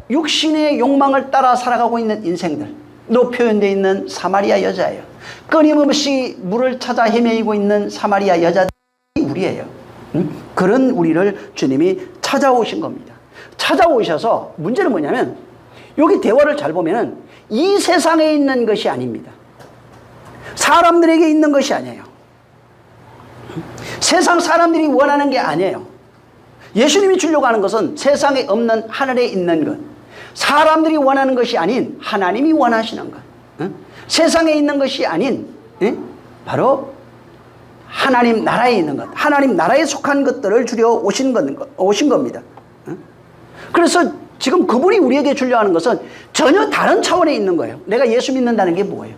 육신의 욕망을 따라 살아가고 있는 인생들로 표현되어 있는 사마리아 여자예요. 끊임없이 물을 찾아 헤매이고 있는 사마리아 여자들이 우리예요. 그런 우리를 주님이 찾아오신 겁니다. 찾아오셔서 문제는 뭐냐면 여기 대화를 잘 보면은 이 세상에 있는 것이 아닙니다. 사람들에게 있는 것이 아니에요. 세상 사람들이 원하는 게 아니에요. 예수님이 주려고 하는 것은 세상에 없는 하늘에 있는 것, 사람들이 원하는 것이 아닌 하나님이 원하시는 것, 세상에 있는 것이 아닌 바로 하나님 나라에 있는 것, 하나님 나라에 속한 것들을 주려 오신 겁니다. 그래서 지금 그분이 우리에게 주려 하는 것은 전혀 다른 차원에 있는 거예요. 내가 예수 믿는다는 게 뭐예요?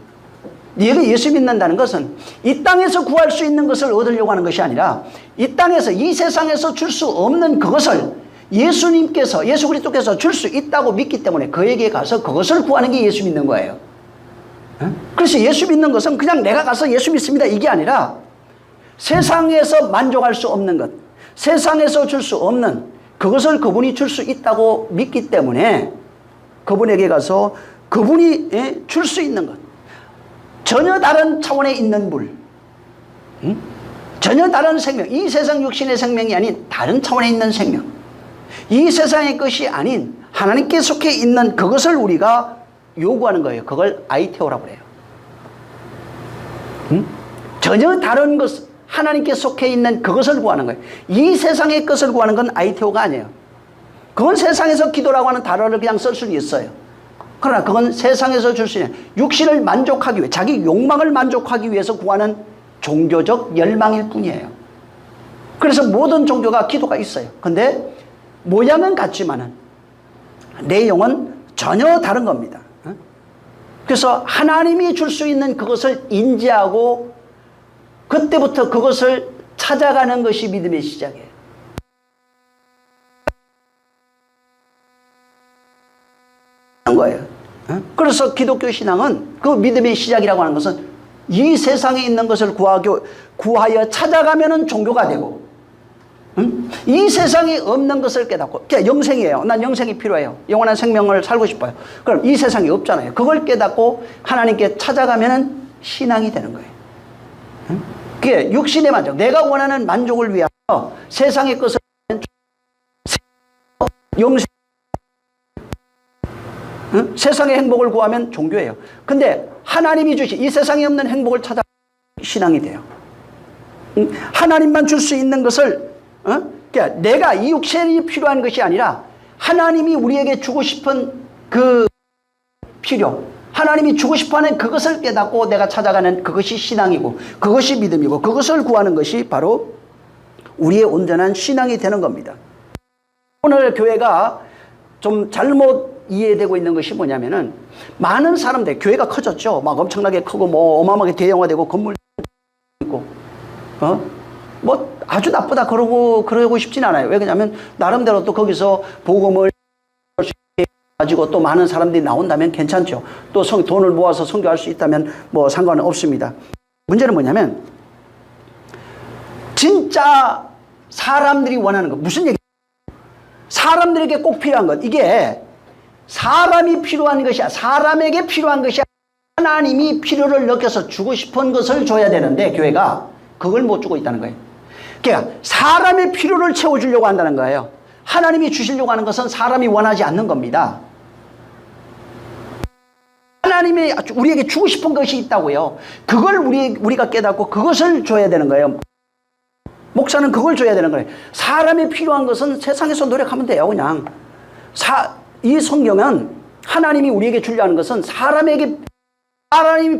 내가 예수 믿는다는 것은 이 땅에서 구할 수 있는 것을 얻으려고 하는 것이 아니라 이 땅에서, 이 세상에서 줄 수 없는 그것을 예수님께서, 예수 그리스도께서 줄 수 있다고 믿기 때문에 그에게 가서 그것을 구하는 게 예수 믿는 거예요. 그래서 예수 믿는 것은 그냥 내가 가서 예수 믿습니다 이게 아니라 세상에서 만족할 수 없는 것, 세상에서 줄 수 없는 그것을 그분이 줄 수 있다고 믿기 때문에 그분에게 가서 그분이 줄 수 있는 것, 전혀 다른 차원에 있는 물, 전혀 다른 생명, 이 세상 육신의 생명이 아닌 다른 차원에 있는 생명, 이 세상의 것이 아닌 하나님께 속해 있는 그것을 우리가 요구하는 거예요. 그걸 아이테오라고 그래요. 전혀 다른 것, 하나님께 속해 있는 그것을 구하는 거예요. 이 세상의 것을 구하는 건 아이테오가 아니에요. 그건 세상에서 기도라고 하는 단어를 그냥 쓸 수는 있어요. 그러나 그건 세상에서 줄 수 있는 육신을 만족하기 위해, 자기 욕망을 만족하기 위해서 구하는 종교적 열망일 뿐이에요. 그래서 모든 종교가 기도가 있어요. 근데 모양은 같지만은 내용은 전혀 다른 겁니다. 그래서 하나님이 줄 수 있는 그것을 인지하고 그때부터 그것을 찾아가는 것이 믿음의 시작이에요. 거예요. 그래서 기독교 신앙은 그 믿음의 시작이라고 하는 것은 이 세상에 있는 것을 구하여 찾아가면은 종교가 되고, 이 세상에 없는 것을 깨닫고, 영생이에요. 난 영생이 필요해요. 영원한 생명을 살고 싶어요. 그럼 이 세상에 없잖아요. 그걸 깨닫고 하나님께 찾아가면은 신앙이 되는 거예요. 그게 육신의 만족, 내가 원하는 만족을 위하여 세상의 것을 영생, 세상의 행복을 구하면 종교예요. 근데 하나님이 주신 이 세상에 없는 행복을 찾아 신앙이 돼요. 하나님만 줄 수 있는 것을, 그러니까 내가 이 육신이 필요한 것이 아니라 하나님이 우리에게 주고 싶은 그 필요, 하나님이 주고 싶어하는 그것을 깨닫고 내가 찾아가는 그것이 신앙이고 그것이 믿음이고 그것을 구하는 것이 바로 우리의 온전한 신앙이 되는 겁니다. 오늘 교회가 좀 잘못 이해되고 있는 것이 뭐냐면은 많은 사람들, 교회가 커졌죠. 막 엄청나게 크고 뭐 어마어마하게 대형화되고 건물 있고, 뭐 아주 나쁘다 그러고 싶진 않아요. 왜 그러냐면 나름대로 또 거기서 복음을 가지고 또 많은 사람들이 나온다면 괜찮죠. 또 돈을 모아서 선교할 수 있다면 뭐 상관은 없습니다. 문제는 뭐냐면 진짜 사람들이 원하는 것, 무슨 얘기? 사람들에게 꼭 필요한 것, 이게 사람이 필요한 것이, 사람에게 필요한 것이 하나님이 필요를 느껴서 주고 싶은 것을 줘야 되는데 교회가 그걸 못 주고 있다는 거예요. 그러니까 사람의 필요를 채워주려고 한다는 거예요. 하나님이 주시려고 하는 것은 사람이 원하지 않는 겁니다. 하나님이 우리에게 주고 싶은 것이 있다고요. 그걸 우리가 깨닫고 그것을 줘야 되는 거예요. 목사는 그걸 줘야 되는 거예요. 사람이 필요한 것은 세상에서 노력하면 돼요. 그냥 이 성경은 하나님이 우리에게 주려 하는 것은 사람이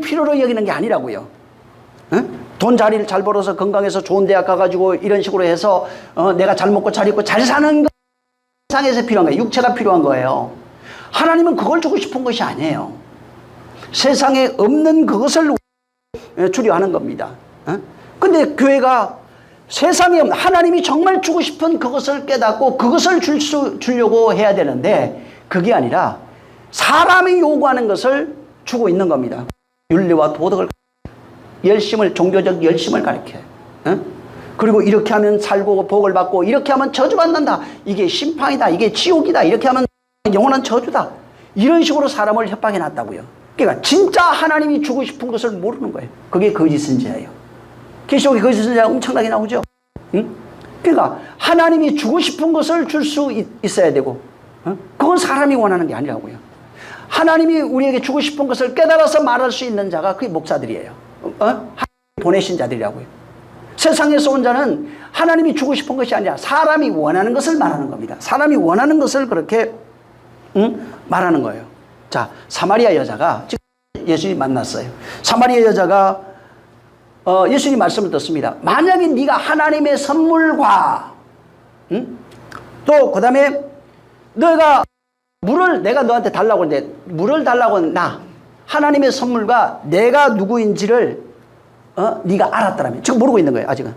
필요로 여기는 게 아니라고요. 돈 자리를 잘 벌어서 건강해서 좋은 대학 가가지고 이런 식으로 해서 내가 잘 먹고 잘 입고 잘 사는 것, 세상에서 필요한 거예요. 육체가 필요한 거예요. 하나님은 그걸 주고 싶은 것이 아니에요. 세상에 없는 그것을 주려 하는 겁니다. 근데 교회가 세상에 없는 하나님이 정말 주고 싶은 그것을 깨닫고 그것을 주려고 해야 되는데 그게 아니라 사람이 요구하는 것을 주고 있는 겁니다. 윤리와 도덕을, 종교적 열심을 가르쳐요. 그리고 이렇게 하면 살고 복을 받고 이렇게 하면 저주받는다, 이게 심판이다, 이게 지옥이다, 이렇게 하면 영원한 저주다. 이런 식으로 사람을 협박해 놨다고요. 그러니까 진짜 하나님이 주고 싶은 것을 모르는 거예요. 그게 거짓 선지자예요. 계시록에 거짓 선지자가 엄청나게 나오죠. 응? 그러니까 하나님이 주고 싶은 것을 줄 수 있어야 되고, 그건 사람이 원하는 게 아니라고요. 하나님이 우리에게 주고 싶은 것을 깨달아서 말할 수 있는 자가 그게 목사들이에요. 하나님이 보내신 자들이라고요. 세상에서 온 자는 하나님이 주고 싶은 것이 아니라 사람이 원하는 것을 말하는 겁니다. 사람이 원하는 것을 그렇게 말하는 거예요. 자, 사마리아 여자가 지금 예수님 만났어요. 사마리아 여자가 예수님 말씀을 듣습니다. 만약에 네가 하나님의 선물과 또 그 다음에 너가 물을 내가 너한테 달라고 하는데 물을 달라고 하는 나 하나님의 선물과 내가 누구인지를 네가 알았더라면, 지금 모르고 있는 거예요. 아직은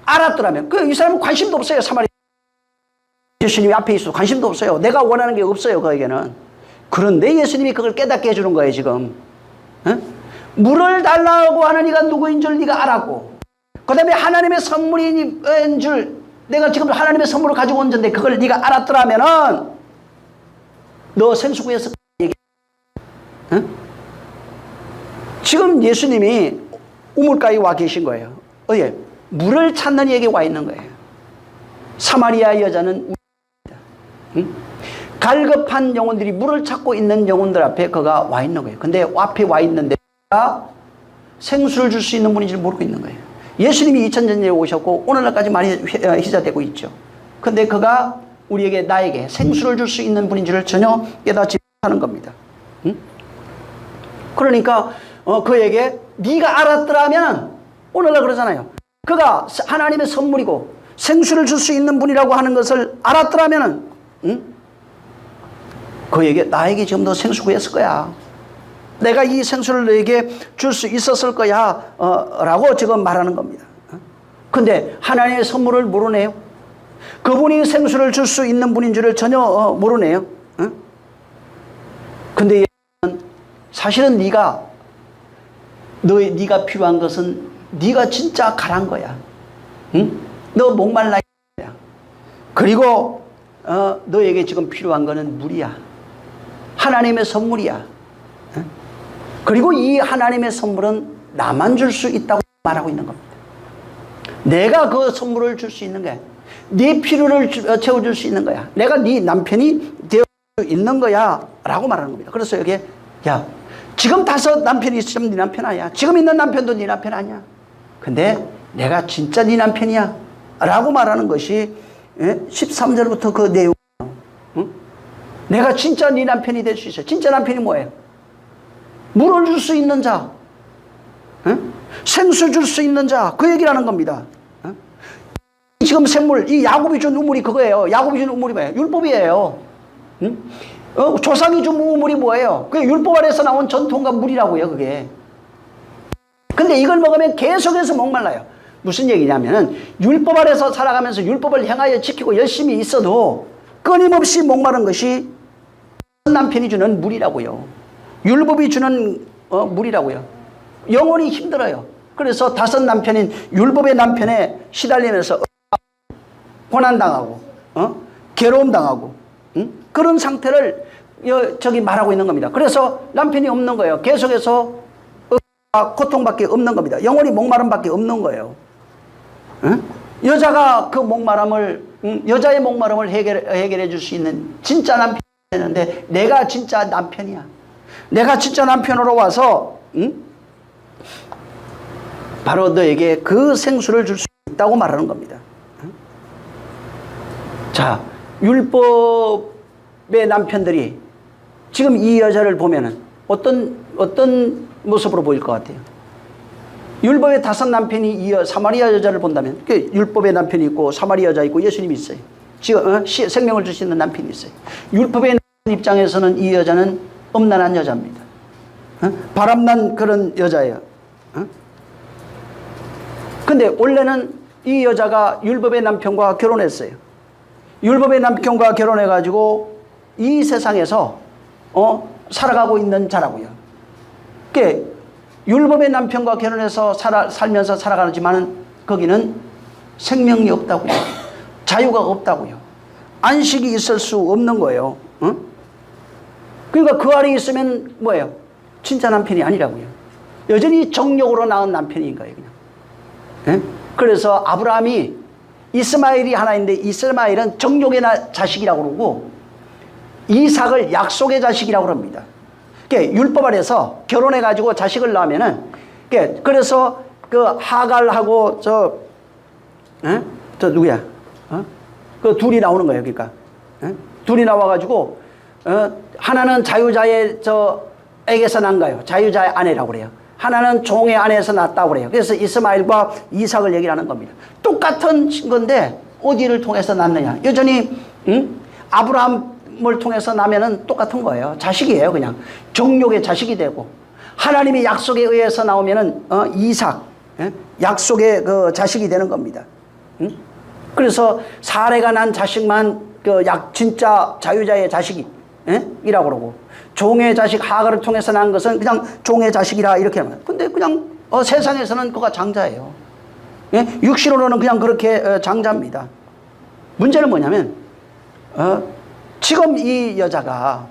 알았더라면 이 사람은 관심도 없어요. 사마리아 예수님이 앞에 있어도 관심도 없어요. 내가 원하는 게 없어요, 그에게는. 그런데 예수님이 그걸 깨닫게 해주는 거예요. 지금 물을 달라고 하는 이가 누구인 줄 네가 알았고, 그 다음에 하나님의 선물인 줄, 내가 지금 하나님의 선물을 가지고 온 건데 그걸 네가 알았더라면은 너 생수구에서 얘기. 지금 예수님이 우물가에 와 계신 거예요. 어디에? 물을 찾는 이에게 와 있는 거예요. 사마리아 여자는 갈급한 영혼들이 물을 찾고 있는 영혼들 앞에 그가 와 있는 거예요. 근데 앞에 와 있는데 생수를 줄 수 있는 분인지 모르고 있는 거예요. 예수님이 2000년 전에 오셨고 오늘날까지 많이 희자되고 있죠. 근데 그가 우리에게 나에게 생수를 줄 수 있는 분인지를 전혀 깨닫지 못하는 겁니다. 그러니까 그에게 네가 알았더라면, 오늘날 그러잖아요. 그가 하나님의 선물이고 생수를 줄 수 있는 분이라고 하는 것을 알았더라면 그에게 나에게 지금 너 생수 구했을 거야. 내가 이 생수를 너에게 줄 수 있었을 거야 라고 지금 말하는 겁니다. 근데 하나님의 선물을 모르네요. 그분이 생수를 줄 수 있는 분인 줄을 전혀 모르네요. 근데 사실은 네가 필요한 것은 네가 진짜 가란 거야. 너 목말라 거야. 그리고 너에게 지금 필요한 거는 물이야. 하나님의 선물이야. 그리고 이 하나님의 선물은 나만 줄 수 있다고 말하고 있는 겁니다. 내가 그 선물을 줄 수 있는 거야. 네 필요를 채워줄 수 있는 거야. 내가 네 남편이 되어 있는 거야 라고 말하는 겁니다. 그래서 여기에 야, 지금 5 남편이 있으면 네 남편 아니야. 지금 있는 남편도 네 남편 아니야. 근데 내가 진짜 네 남편이야 라고 말하는 것이 13절부터 그 내용. 내가 진짜 네 남편이 될 수 있어요. 진짜 남편이 뭐예요? 물을 줄 수 있는 자, 생수 줄 수 있는 자, 그 얘기를 하는 겁니다. 지금 샘물, 이 야곱이 준 우물이 그거예요. 야곱이 준 우물이 뭐예요? 율법이에요. 조상이 준 우물이 뭐예요? 그게 율법 아래에서 나온 전통과 물이라고요, 그게. 근데 이걸 먹으면 계속해서 목말라요. 무슨 얘기냐면은 율법 아래서 살아가면서 율법을 행하여 지키고 열심히 있어도 끊임없이 목마른 것이 남편이 주는 물이라고요. 율법이 주는 물이라고요. 영혼이 힘들어요. 그래서 5 남편인 율법의 남편에 시달리면서 고난당하고 괴로움당하고 그런 상태를 저기 말하고 있는 겁니다. 그래서 남편이 없는 거예요. 계속해서 고통밖에 없는 겁니다. 영혼이 목마름밖에 없는 거예요. 여자가 그 목마름을 여자의 목마름을 해결해 줄 수 있는 진짜 남편이 되는데, 내가 진짜 남편이야. 내가 진짜 남편으로 와서 바로 너에게 그 생수를 줄 수 있다고 말하는 겁니다. 자, 율법의 남편들이 지금 이 여자를 보면은 어떤 모습으로 보일 것 같아요? 율법의 5 남편이 이 사마리아 여자를 본다면, 율법의 남편이 있고 사마리아 여자 있고 예수님이 있어요. 지금 생명을 줄 수 있는 남편이 있어요. 율법의 입장에서는 이 여자는 엄난한 여자입니다. 바람난 그런 여자예요. 근데 원래는 이 여자가 율법의 남편과 결혼했어요. 율법의 남편과 결혼해가지고 이 세상에서 살아가고 있는 자라고요. 그게 율법의 남편과 결혼해서 살면서 살아가지만은 거기는 생명이 없다고요. 자유가 없다고요. 안식이 있을 수 없는 거예요. 그러니까 그 안에 있으면 뭐예요? 진짜 남편이 아니라고요. 여전히 정욕으로 낳은 남편인 거예요, 그냥. 예? 그래서 아브라함이 이스마엘이 하나인데 이스마엘은 정욕의 자식이라고 그러고 이삭을 약속의 자식이라고 합니다. 율법 아래서 결혼해가지고 자식을 낳으면은, 그래서 그 하갈하고 저 누구야? 그 둘이 나오는 거예요, 그러니까. 둘이 나와가지고, 하나는 자유자의 에게서 난 거예요. 자유자의 아내라고 그래요. 하나는 종의 아내에서 낳았다고 그래요. 그래서 이스마엘과 이삭을 얘기를 하는 겁니다. 똑같은 건데, 어디를 통해서 낳느냐? 여전히, 아브라함을 통해서 나면은 똑같은 거예요. 자식이에요, 그냥. 정욕의 자식이 되고. 하나님의 약속에 의해서 나오면은, 이삭, 약속의 그 자식이 되는 겁니다. 그래서 사례가 난 자식만 진짜 자유자의 자식이, 이라고 그러고, 종의 자식 하갈을 통해서 난 것은 그냥 종의 자식이라 이렇게 합니다. 근데 그냥 세상에서는 그가 장자예요. 육신으로는 그냥 그렇게 장자입니다. 문제는 뭐냐면, 지금 이 여자가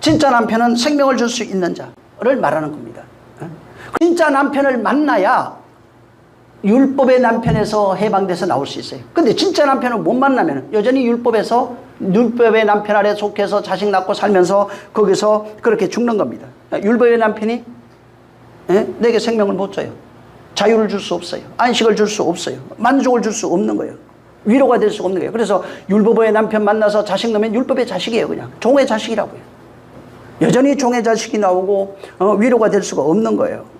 진짜 남편은 생명을 줄 수 있는 자를 말하는 겁니다. 진짜 남편을 만나야 율법의 남편에서 해방돼서 나올 수 있어요. 근데 진짜 남편을 못 만나면 여전히 율법의 남편 아래 속해서 자식 낳고 살면서 거기서 그렇게 죽는 겁니다. 율법의 남편이 내게 생명을 못 줘요. 자유를 줄 수 없어요. 안식을 줄 수 없어요. 만족을 줄 수 없는 거예요. 위로가 될 수 없는 거예요. 그래서 율법의 남편 만나서 자식 낳으면 율법의 자식이에요. 그냥 종의 자식이라고요. 여전히 종의 자식이 나오고 위로가 될 수가 없는 거예요.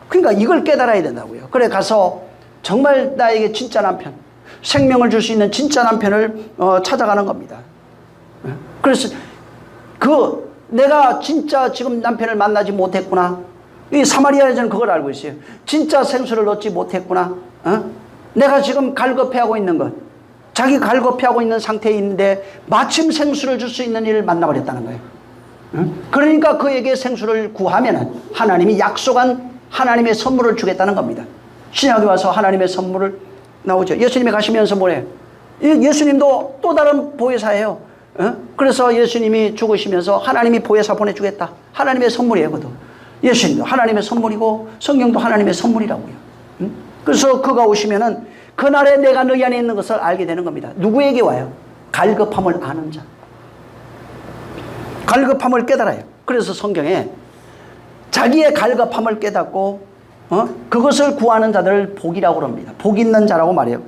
그러니까 이걸 깨달아야 된다고요. 그래 가서 정말 나에게 진짜 남편, 생명을 줄 수 있는 진짜 남편을 찾아가는 겁니다. 그래서 내가 진짜 지금 남편을 만나지 못했구나. 이 사마리아 여자는 그걸 알고 있어요. 진짜 생수를 얻지 못했구나. 내가 지금 갈급해하고 있는 것, 자기 갈급해하고 있는 상태에 있는데 마침 생수를 줄 수 있는 일을 만나버렸다는 거예요. 그러니까 그에게 생수를 구하면 하나님이 약속한 하나님의 선물을 주겠다는 겁니다. 신약에 와서 하나님의 선물을 나오죠. 예수님이 가시면서 뭐래요? 예수님도 또 다른 보혜사예요. 그래서 예수님이 죽으시면서 하나님이 보혜사 보내주겠다. 하나님의 선물이에요, 그것도. 예수님도 하나님의 선물이고 성경도 하나님의 선물이라고요. 그래서 그가 오시면은 그날에 내가 너희 안에 있는 것을 알게 되는 겁니다. 누구에게 와요? 갈급함을 아는 자. 갈급함을 깨달아요. 그래서 성경에 자기의 갈급함을 깨닫고 그것을 구하는 자들을 복이라고 합니다. 복 있는 자라고 말해요.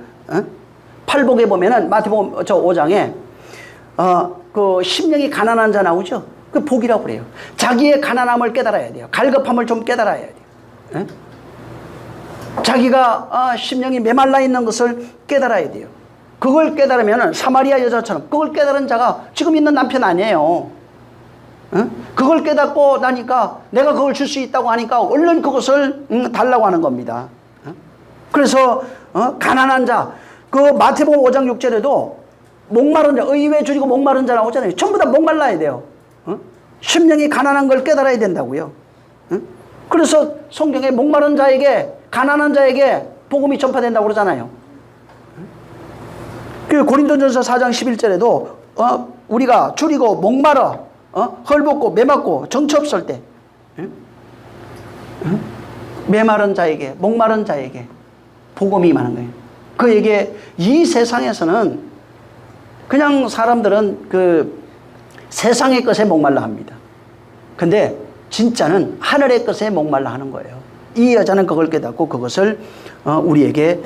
팔복에 보면은 마태복음 5장에 그 심령이 가난한 자 나오죠. 그 복이라고 그래요. 자기의 가난함을 깨달아야 돼요. 갈급함을 좀 깨달아야 돼요. 자기가 심령이 메말라 있는 것을 깨달아야 돼요. 그걸 깨달으면 사마리아 여자처럼 그걸 깨달은 자가 지금 있는 남편 아니에요. 그걸 깨닫고 나니까 내가 그걸 줄 수 있다고 하니까 얼른 그것을 달라고 하는 겁니다. 그래서 가난한 자, 그 마태복음 5장 6절에도 목마른 자, 의외 줄이고 목마른 자 나오잖아요. 전부 다 목말라야 돼요. 심령이 가난한 걸 깨달아야 된다고요. 그래서 성경에 목마른 자에게, 가난한 자에게 복음이 전파된다고 그러잖아요. 그 고린도전서 4장 11절에도 우리가 줄이고 목마르 헐벗고 메맞고 정처 없을 때 메마른 자에게, 목마른 자에게 복음이 임하는 거예요. 그에게 이 세상에서는 그냥 사람들은 그 세상의 것에 목말라 합니다. 근데 진짜는 하늘의 것에 목말라 하는 거예요. 이 여자는 그걸 깨닫고 그것을 우리에게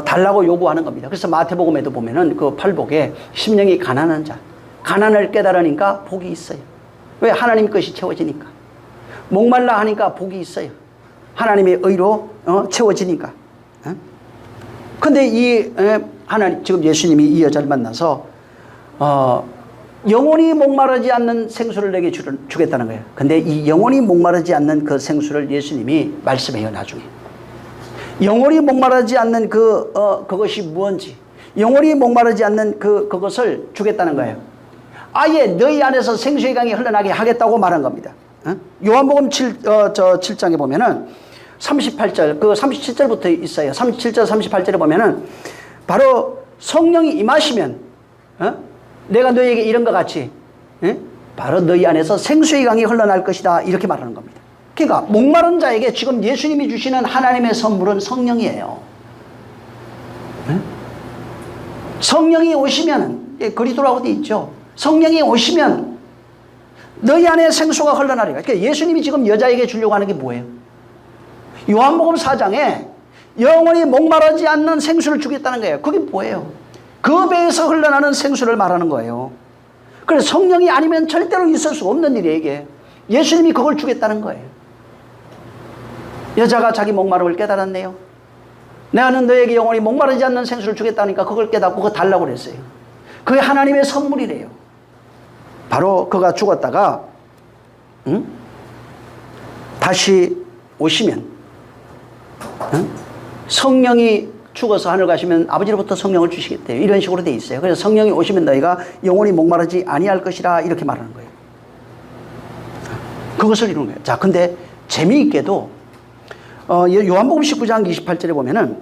달라고 요구하는 겁니다. 그래서 마태복음에도 보면은 그 팔복에 심령이 가난한 자, 가난을 깨달으니까 복이 있어요. 왜? 하나님 것이 채워지니까. 목말라 하니까 복이 있어요. 하나님의 의로 채워지니까. 근데 하나님, 지금 예수님이 이 여자를 만나서 영원히 목마르지 않는 생수를 내게 주겠다는 거예요. 근데 이 영원히 목마르지 않는 그 생수를 예수님이 말씀해요, 나중에. 영원히 목마르지 않는 그것이 무언지, 영원히 목마르지 않는 그것을 주겠다는 거예요. 아예 너희 안에서 생수의 강이 흘러나게 하겠다고 말한 겁니다. 요한복음 7장에 보면은 38절, 37절부터 있어요. 37절, 38절에 보면은 바로 성령이 임하시면 내가 너희에게 이런 것 같이 바로 너희 안에서 생수의 강이 흘러날 것이다 이렇게 말하는 겁니다. 그러니까 목마른 자에게 지금 예수님이 주시는 하나님의 선물은 성령이에요. 네? 성령이 오시면 그리스도라고 되어 있죠. 성령이 오시면 너희 안에 생수가 흘러나리라. 그러니까 예수님이 지금 여자에게 주려고 하는 게 뭐예요? 요한복음 4장에 영원히 목마르지 않는 생수를 주겠다는 거예요. 그게 뭐예요? 그 배에서 흘러나는 생수를 말하는 거예요. 그래서 성령이 아니면 절대로 있을 수 없는 일이에요. 이게 예수님이 그걸 주겠다는 거예요. 여자가 자기 목마름을 깨달았네요. 나는 너에게 영원히 목마르지 않는 생수를 주겠다니까 그걸 깨닫고 그거 달라고 그랬어요. 그게 하나님의 선물이래요. 바로 그가 죽었다가 다시 오시면 성령이 죽어서 하늘 가시면 아버지로부터 성령을 주시겠대요. 이런 식으로 돼 있어요. 그래서 성령이 오시면 너희가 영원히 목마르지 아니할 것이라 이렇게 말하는 거예요. 그것을 이루는 거예요. 자, 근데 재미있게도 요한복음 19장 28절에 보면은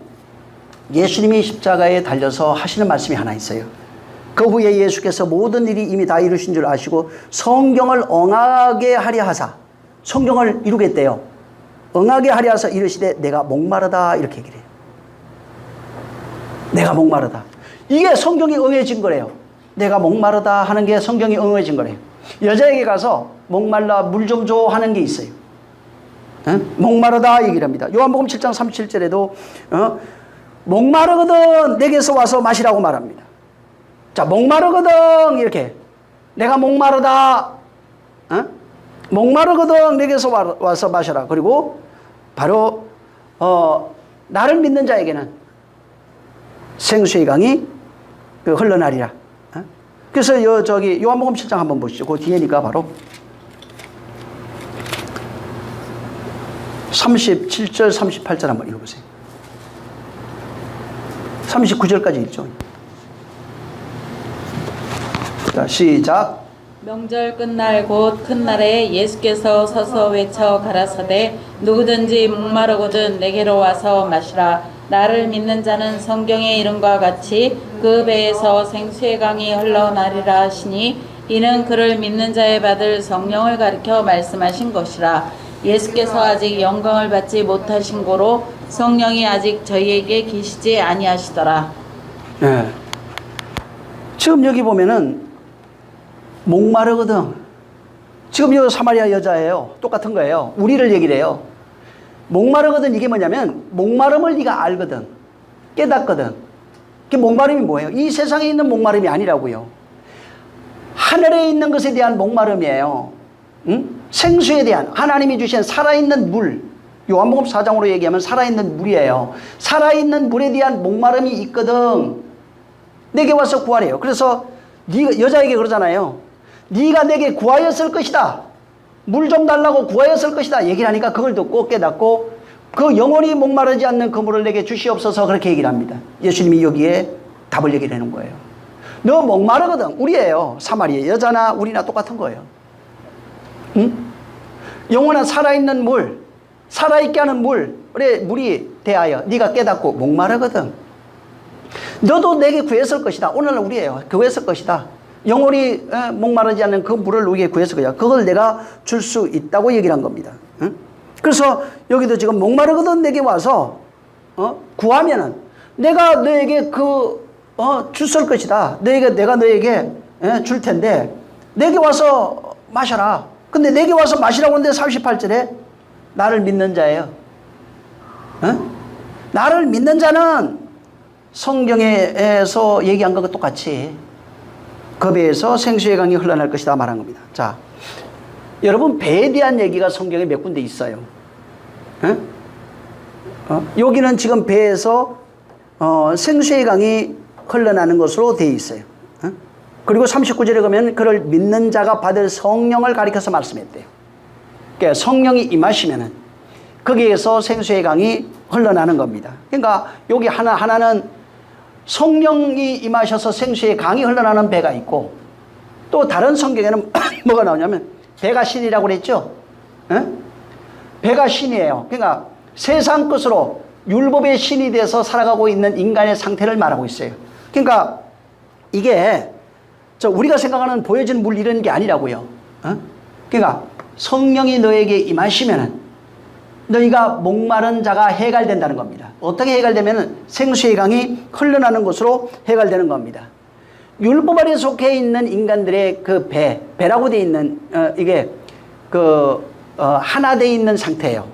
예수님이 십자가에 달려서 하시는 말씀이 하나 있어요. 그 후에 예수께서 모든 일이 이미 다 이루신 줄 아시고 성경을 응하게 하려 하사, 성경을 이루겠대요. 응하게 하려 하사 이르시되 내가 목마르다 이렇게 얘기를 해요. 내가 목마르다. 이게 성경이 응해진 거래요. 내가 목마르다 하는 게 성경이 응해진 거래요. 여자에게 가서 목말라 물 좀 줘 하는 게 있어요. 목마르다 얘기를 합니다. 요한복음 7장 37절에도 목마르거든 내게서 와서 마시라고 말합니다. 자, 목마르거든 이렇게 내가 목마르다 목마르거든 내게서 와서 마셔라. 그리고 바로 나를 믿는 자에게는 생수의 강이 흘러나리라. 그래서 요한복음 7장 한번 보시죠. 그 뒤에니까 바로 37절 38절 한번 읽어보세요. 39절까지 읽죠. 자, 시작. 명절 끝날 곧 큰 날에 예수께서 서서 외쳐 가라사대 누구든지 목마르거든 내게로 와서 마시라. 나를 믿는 자는 성경의 이름과 같이 그 배에서 생수의 강이 흘러나리라 하시니 이는 그를 믿는 자에 받을 성령을 가리켜 말씀하신 것이라. 예수께서 아직 영광을 받지 못하신 고로 성령이 아직 저희에게 계시지 아니하시더라. 네. 지금 여기 보면은 목마르거든. 지금 이 사마리아 여자예요. 똑같은 거예요. 우리를 얘기를 해요. 목마르거든 이게 뭐냐면 목마름을 네가 알거든. 깨닫거든. 그 목마름이 뭐예요? 이 세상에 있는 목마름이 아니라고요. 하늘에 있는 것에 대한 목마름이에요. 응? 생수에 대한 하나님이 주신 살아있는 물. 요한복음 4장으로 얘기하면 살아있는 물이에요. 살아있는 물에 대한 목마름이 있거든. 내게 와서 구하래요. 그래서 네가 여자에게 그러잖아요. 네가 내게 구하였을 것이다. 물 좀 달라고 구하였을 것이다. 얘기를 하니까 그걸 듣고 깨닫고 그 영원히 목마르지 않는 그 물을 내게 주시옵소서 그렇게 얘기를 합니다. 예수님이 여기에 답을 얘기를 하는 거예요. 너 목마르거든. 우리예요. 사마리아 여자나 우리나 똑같은 거예요. 응? 영원한 살아있는 물, 살아있게 하는 물이 대하여 네가 깨닫고 목마르거든. 너도 내게 구했을 것이다. 오늘날 우리예요. 구했을 것이다. 영원히 목마르지 않는 그 물을 우리에게 구했을 거야. 그걸 내가 줄 수 있다고 얘기를 한 겁니다. 응? 그래서 여기도 지금 목마르거든 내게 와서 구하면은 내가 너에게 줄 것이다. 내가 너에게 줄 텐데 내게 와서 마셔라. 근데 내게 와서 마시라고 하는데 38절에 나를 믿는 자예요. 나를 믿는 자는 성경에서 얘기한 것과 똑같이 그 배에서 생수의 강이 흘러날 것이다 말한 겁니다. 자, 여러분 배에 대한 얘기가 성경에 몇 군데 있어요. 여기는 지금 배에서 생수의 강이 흘러나는 것으로 되어 있어요. 그리고 39절에 가면 그를 믿는 자가 받을 성령을 가리켜서 말씀했대요. 그러니까 성령이 임하시면은 거기에서 생수의 강이 흘러나는 겁니다. 그러니까 여기 하나는 성령이 임하셔서 생수의 강이 흘러나는 배가 있고 또 다른 성경에는 뭐가 나오냐면 배가 신이라고 그랬죠. 배가 신이에요. 그러니까 세상 것으로 율법의 신이 돼서 살아가고 있는 인간의 상태를 말하고 있어요. 그러니까 이게 우리가 생각하는 보여진 물 이런 게 아니라고요. 그러니까 성령이 너에게 임하시면은 너희가 목마른 자가 해갈된다는 겁니다. 어떻게 해갈되면은 생수의 강이 흘러나는 곳으로 해갈되는 겁니다. 율법 아래 속해 있는 인간들의 그 배라고 되어 있는 이게 하나 되어 있는 상태예요.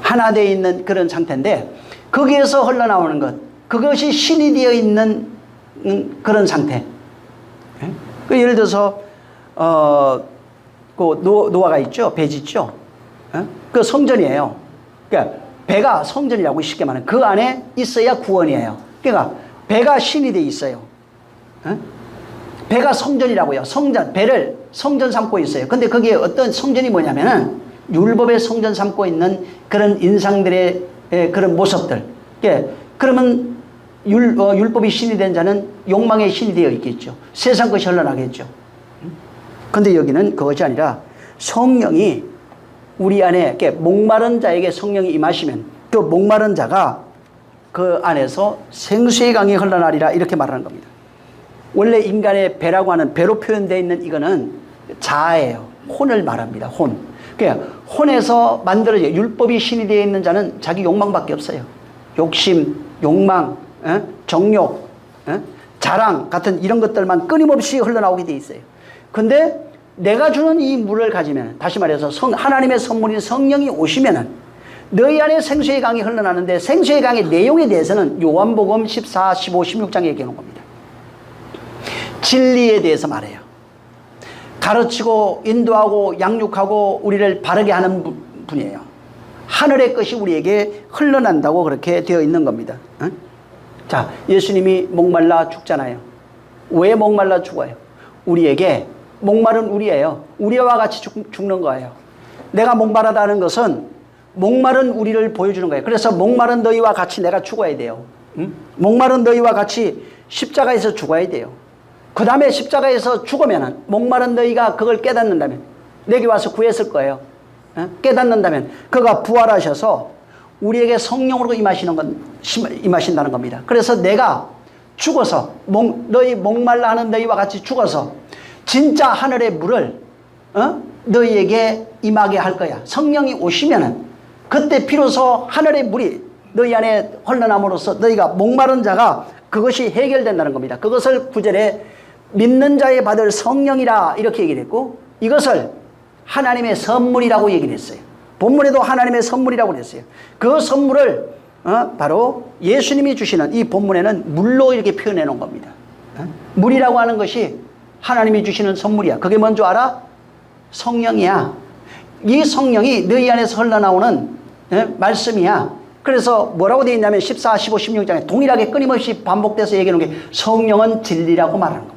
하나 되어 있는 그런 상태인데 거기에서 흘러나오는 것, 그것이 신이 되어 있는 그런 상태. 예를 들어서 그 노아가 있죠, 배지 있죠. 그 성전이에요. 그러니까 배가 성전이라고 쉽게 말하면 그 안에 있어야 구원이에요. 그러니까 배가 신이 돼 있어요. 배가 성전이라고요. 배를 성전 삼고 있어요. 근데 거기에 어떤 성전이 뭐냐면은 율법의 성전 삼고 있는 그런 인상들의 그런 모습들. 그러면 율법이 신이 된 자는 욕망의 신이 되어 있겠죠. 세상 것이 흘러나겠죠. 근데 여기는 그것이 아니라 성령이 우리 안에 목마른 자에게 성령이 임하시면 그 목마른 자가 그 안에서 생수의 강이 흘러나리라 이렇게 말하는 겁니다. 원래 인간의 배라고 하는 배로 표현되어 있는 이거는 자아예요. 혼을 말합니다. 혼. 그러니까 혼에서 만들어져 율법이 신이 되어 있는 자는 자기 욕망밖에 없어요. 욕심, 욕망, 정욕, 자랑 같은 이런 것들만 끊임없이 흘러나오게 되어 있어요. 근데 내가 주는 이 물을 가지면, 다시 말해서 하나님의 선물인 성령이 오시면은 너희 안에 생수의 강이 흘러나는데 생수의 강의 내용에 대해서는 요한복음 14, 15, 16장에 얘기해 놓은 겁니다. 진리에 대해서 말해요. 가르치고 인도하고 양육하고 우리를 바르게 하는 분이에요. 하늘의 것이 우리에게 흘러난다고 그렇게 되어 있는 겁니다. 자, 예수님이 목말라 죽잖아요. 왜 목말라 죽어요? 우리에게 목마른 우리예요. 우리와 같이 죽는 거예요. 내가 목마르다는 것은 목마른 우리를 보여주는 거예요. 그래서 목마른 너희와 같이 내가 죽어야 돼요. 목마른 너희와 같이 십자가에서 죽어야 돼요. 그 다음에 십자가에서 죽으면 목마른 너희가 그걸 깨닫는다면 내게 와서 구했을 거예요. 깨닫는다면 그가 부활하셔서 우리에게 성령으로 임하신다는 겁니다. 그래서 내가 죽어서 너희 목말라 하는 너희와 같이 죽어서 진짜 하늘의 물을 너희에게 임하게 할 거야. 성령이 오시면은 그때 비로소 하늘의 물이 너희 안에 흘러남으로써 너희가 목마른 자가 그것이 해결된다는 겁니다. 그것을 9절에 믿는 자의 받을 성령이라 이렇게 얘기를 했고 이것을 하나님의 선물이라고 얘기를 했어요. 본문에도 하나님의 선물이라고 그랬어요. 그 선물을 바로 예수님이 주시는 이 본문에는 물로 이렇게 표현해 놓은 겁니다. 물이라고 하는 것이 하나님이 주시는 선물이야. 그게 뭔 줄 알아? 성령이야. 이 성령이 너희 안에서 흘러나오는 말씀이야. 그래서 뭐라고 되어 있냐면 14, 15, 16장에 동일하게 끊임없이 반복돼서 얘기하는 게 성령은 진리라고 말하는 겁니다.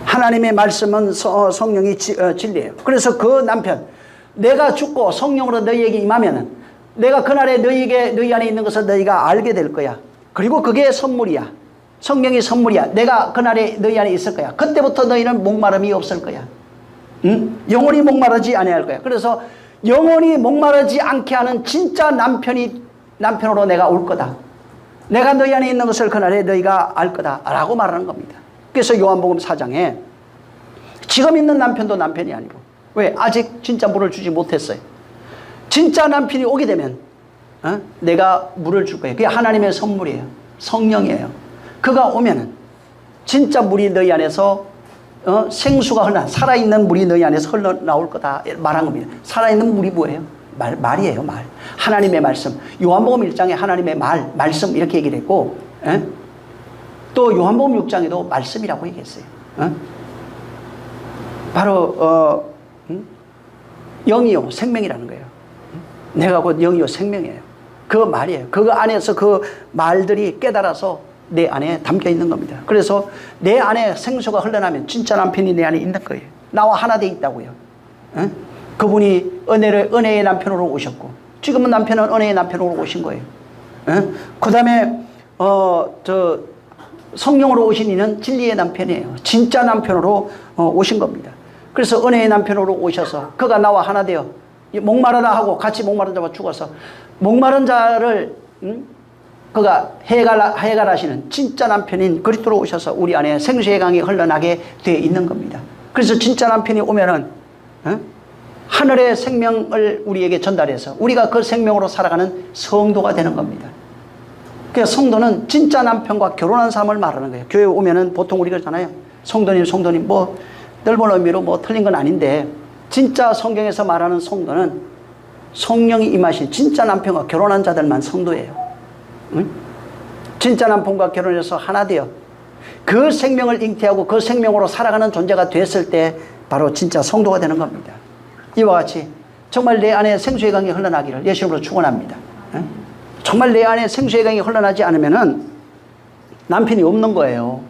하나님의 말씀은 성령이 진리예요. 그래서 그 남편, 내가 죽고 성령으로 너희에게 임하면은 내가 그날에 너희 안에 있는 것을 너희가 알게 될 거야. 그리고 그게 선물이야. 성령이 선물이야. 내가 그날에 너희 안에 있을 거야. 그때부터 너희는 목마름이 없을 거야. 영원히 목마르지 아니할 거야. 그래서 영원히 목마르지 않게 하는 진짜 남편으로 내가 올 거다. 내가 너희 안에 있는 것을 그날에 너희가 알 거다 라고 말하는 겁니다. 그래서 요한복음 4장에 지금 있는 남편도 남편이 아니고 왜? 아직 진짜 물을 주지 못했어요. 진짜 남편이 오게 되면 내가 물을 줄 거예요. 그게 하나님의 선물이에요. 성령이에요. 그가 오면은 진짜 물이 너희 안에서 생수가 살아있는 물이 너희 안에서 흘러나올 거다 말한 겁니다. 살아있는 물이 뭐예요? 말이에요. 말. 하나님의 말씀. 요한복음 1장에 하나님의 말씀 이렇게 얘기를 했고 또 요한복음 6장에도 말씀이라고 얘기했어요. 바로 영이요 생명이라는 거예요. 내가 곧 영이요 생명이에요. 그 말이에요. 그 안에서 그 말들이 깨달아서 내 안에 담겨 있는 겁니다. 그래서 내 안에 생수가 흘러나면 진짜 남편이 내 안에 있는 거예요. 나와 하나 돼 있다고요. 그분이 은혜의 남편으로 오셨고 지금은 남편은 은혜의 남편으로 오신 거예요. 그 다음에 성령으로 오신 이는 진리의 남편이에요. 진짜 남편으로 오신 겁니다. 그래서 은혜의 남편으로 오셔서 그가 나와 하나 되어 목마르다 하고 같이 목마른 자와 죽어서 목마른 자를 그가 해갈하시는 진짜 남편인 그리스도로 오셔서 우리 안에 생수의 강이 흘러나게 되어 있는 겁니다. 그래서 진짜 남편이 오면은 하늘의 생명을 우리에게 전달해서 우리가 그 생명으로 살아가는 성도가 되는 겁니다. 그래서 성도는 진짜 남편과 결혼한 사람을 말하는 거예요. 교회 오면은 보통 우리가 그러잖아요. 성도님 뭐 넓은 의미로 뭐 틀린 건 아닌데, 진짜 성경에서 말하는 성도는 성령이 임하신 진짜 남편과 결혼한 자들만 성도예요. 응? 진짜 남편과 결혼해서 하나 되어 그 생명을 잉태하고 그 생명으로 살아가는 존재가 됐을 때 바로 진짜 성도가 되는 겁니다. 이와 같이 정말 내 안에 생수의 강이 흘러나기를 예수님으로 축원합니다. 응? 정말 내 안에 생수의 강이 흘러나지 않으면은 남편이 없는 거예요.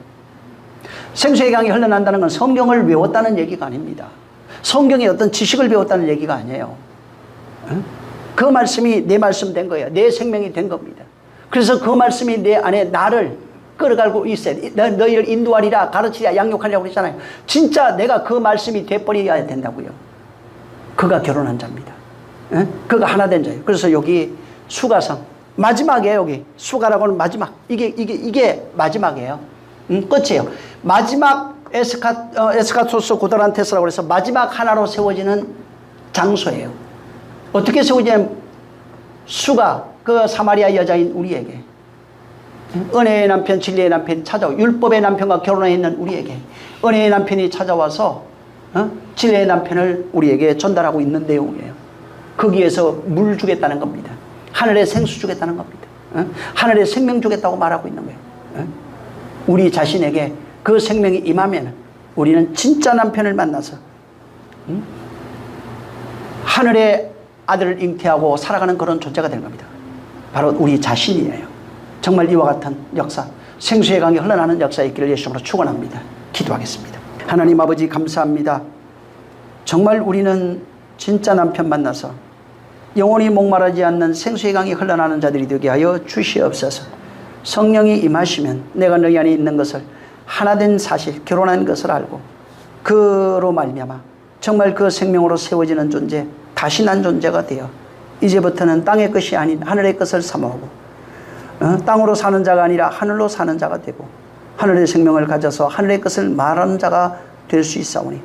생수의 강이 흘러난다는 건 성경을 외웠다는 얘기가 아닙니다. 성경의 어떤 지식을 배웠다는 얘기가 아니에요. 그 말씀이 내 말씀 된 거예요. 내 생명이 된 겁니다. 그래서 그 말씀이 내 안에 나를 끌어가고 있어요. 너희를 인도하리라, 가르치리라, 양육하리라고 그랬잖아요. 진짜 내가 그 말씀이 돼버려야 된다고요. 그가 결혼한 자입니다. 그가 하나 된 자예요. 그래서 여기 수가성 마지막이에요. 여기 수가라고는 마지막. 이게 마지막이에요. 끝이에요. 마지막 에스카토스 고도란테스라고 해서 마지막 하나로 세워지는 장소예요. 어떻게 세워지냐면 수가 그 사마리아 여자인 우리에게, 은혜의 남편 진리의 남편이 찾아오고 율법의 남편과 결혼해 있는 우리에게 은혜의 남편이 찾아와서 진리의 남편을 우리에게 전달하고 있는 내용이에요. 거기에서 물 주겠다는 겁니다. 하늘의 생수 주겠다는 겁니다. 하늘의 생명 주겠다고 말하고 있는 거예요. 우리 자신에게 그 생명이 임하면 우리는 진짜 남편을 만나서 하늘의 아들을 잉태하고 살아가는 그런 존재가 되는 겁니다. 바로 우리 자신이에요. 정말 이와 같은 역사, 생수의 강이 흘러나는 역사에 있기를 예수님으로 축원합니다. 기도하겠습니다. 하나님 아버지 감사합니다. 정말 우리는 진짜 남편 만나서 영원히 목마르지 않는 생수의 강이 흘러나는 자들이 되게 하여 주시옵소서. 성령이 임하시면 내가 너희 안에 있는 것을 하나된 사실, 결혼한 것을 알고 그로 말미암아 정말 그 생명으로 세워지는 존재, 다시 난 존재가 되어 이제부터는 땅의 것이 아닌 하늘의 것을 사모하고 땅으로 사는 자가 아니라 하늘로 사는 자가 되고 하늘의 생명을 가져서 하늘의 것을 말하는 자가 될 수 있사오니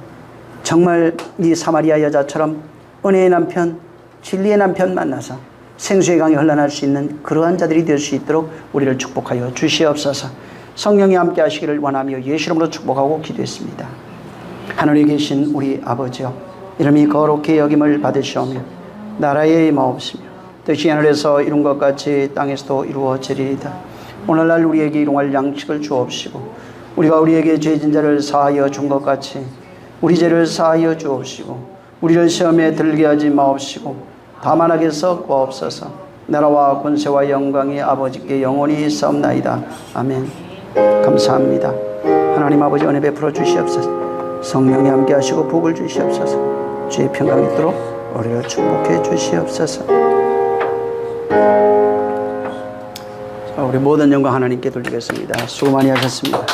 정말 이 사마리아 여자처럼 은혜의 남편, 진리의 남편 만나서 생수의 강이 흘러날 수 있는 그러한 자들이 될 수 있도록 우리를 축복하여 주시옵소서. 성령이 함께 하시기를 원하며 예수 이름으로 축복하고 기도했습니다. 하늘에 계신 우리 아버지여, 이름이 거룩히 여김을 받으시오며 나라의 임하옵시며 뜻이 하늘에서 이룬 것 같이 땅에서도 이루어지리이다. 오늘날 우리에게 일용할 양식을 주옵시고 우리가 우리에게 죄진 자를 사하여 준 것 같이 우리 죄를 사하여 주옵시고 우리를 시험에 들게 하지 마옵시고 다만 악에서 구하옵소서. 나라와 권세와 영광이 아버지께 영원히 있사옵나이다. 아멘. 감사합니다. 하나님 아버지 은혜 베풀어 주시옵소서. 성령이 함께 하시고 복을 주시옵소서. 주의 평강이 있도록 우리를 축복해 주시옵소서. 자, 우리 모든 영광 하나님께 돌리겠습니다. 수고 많이 하셨습니다.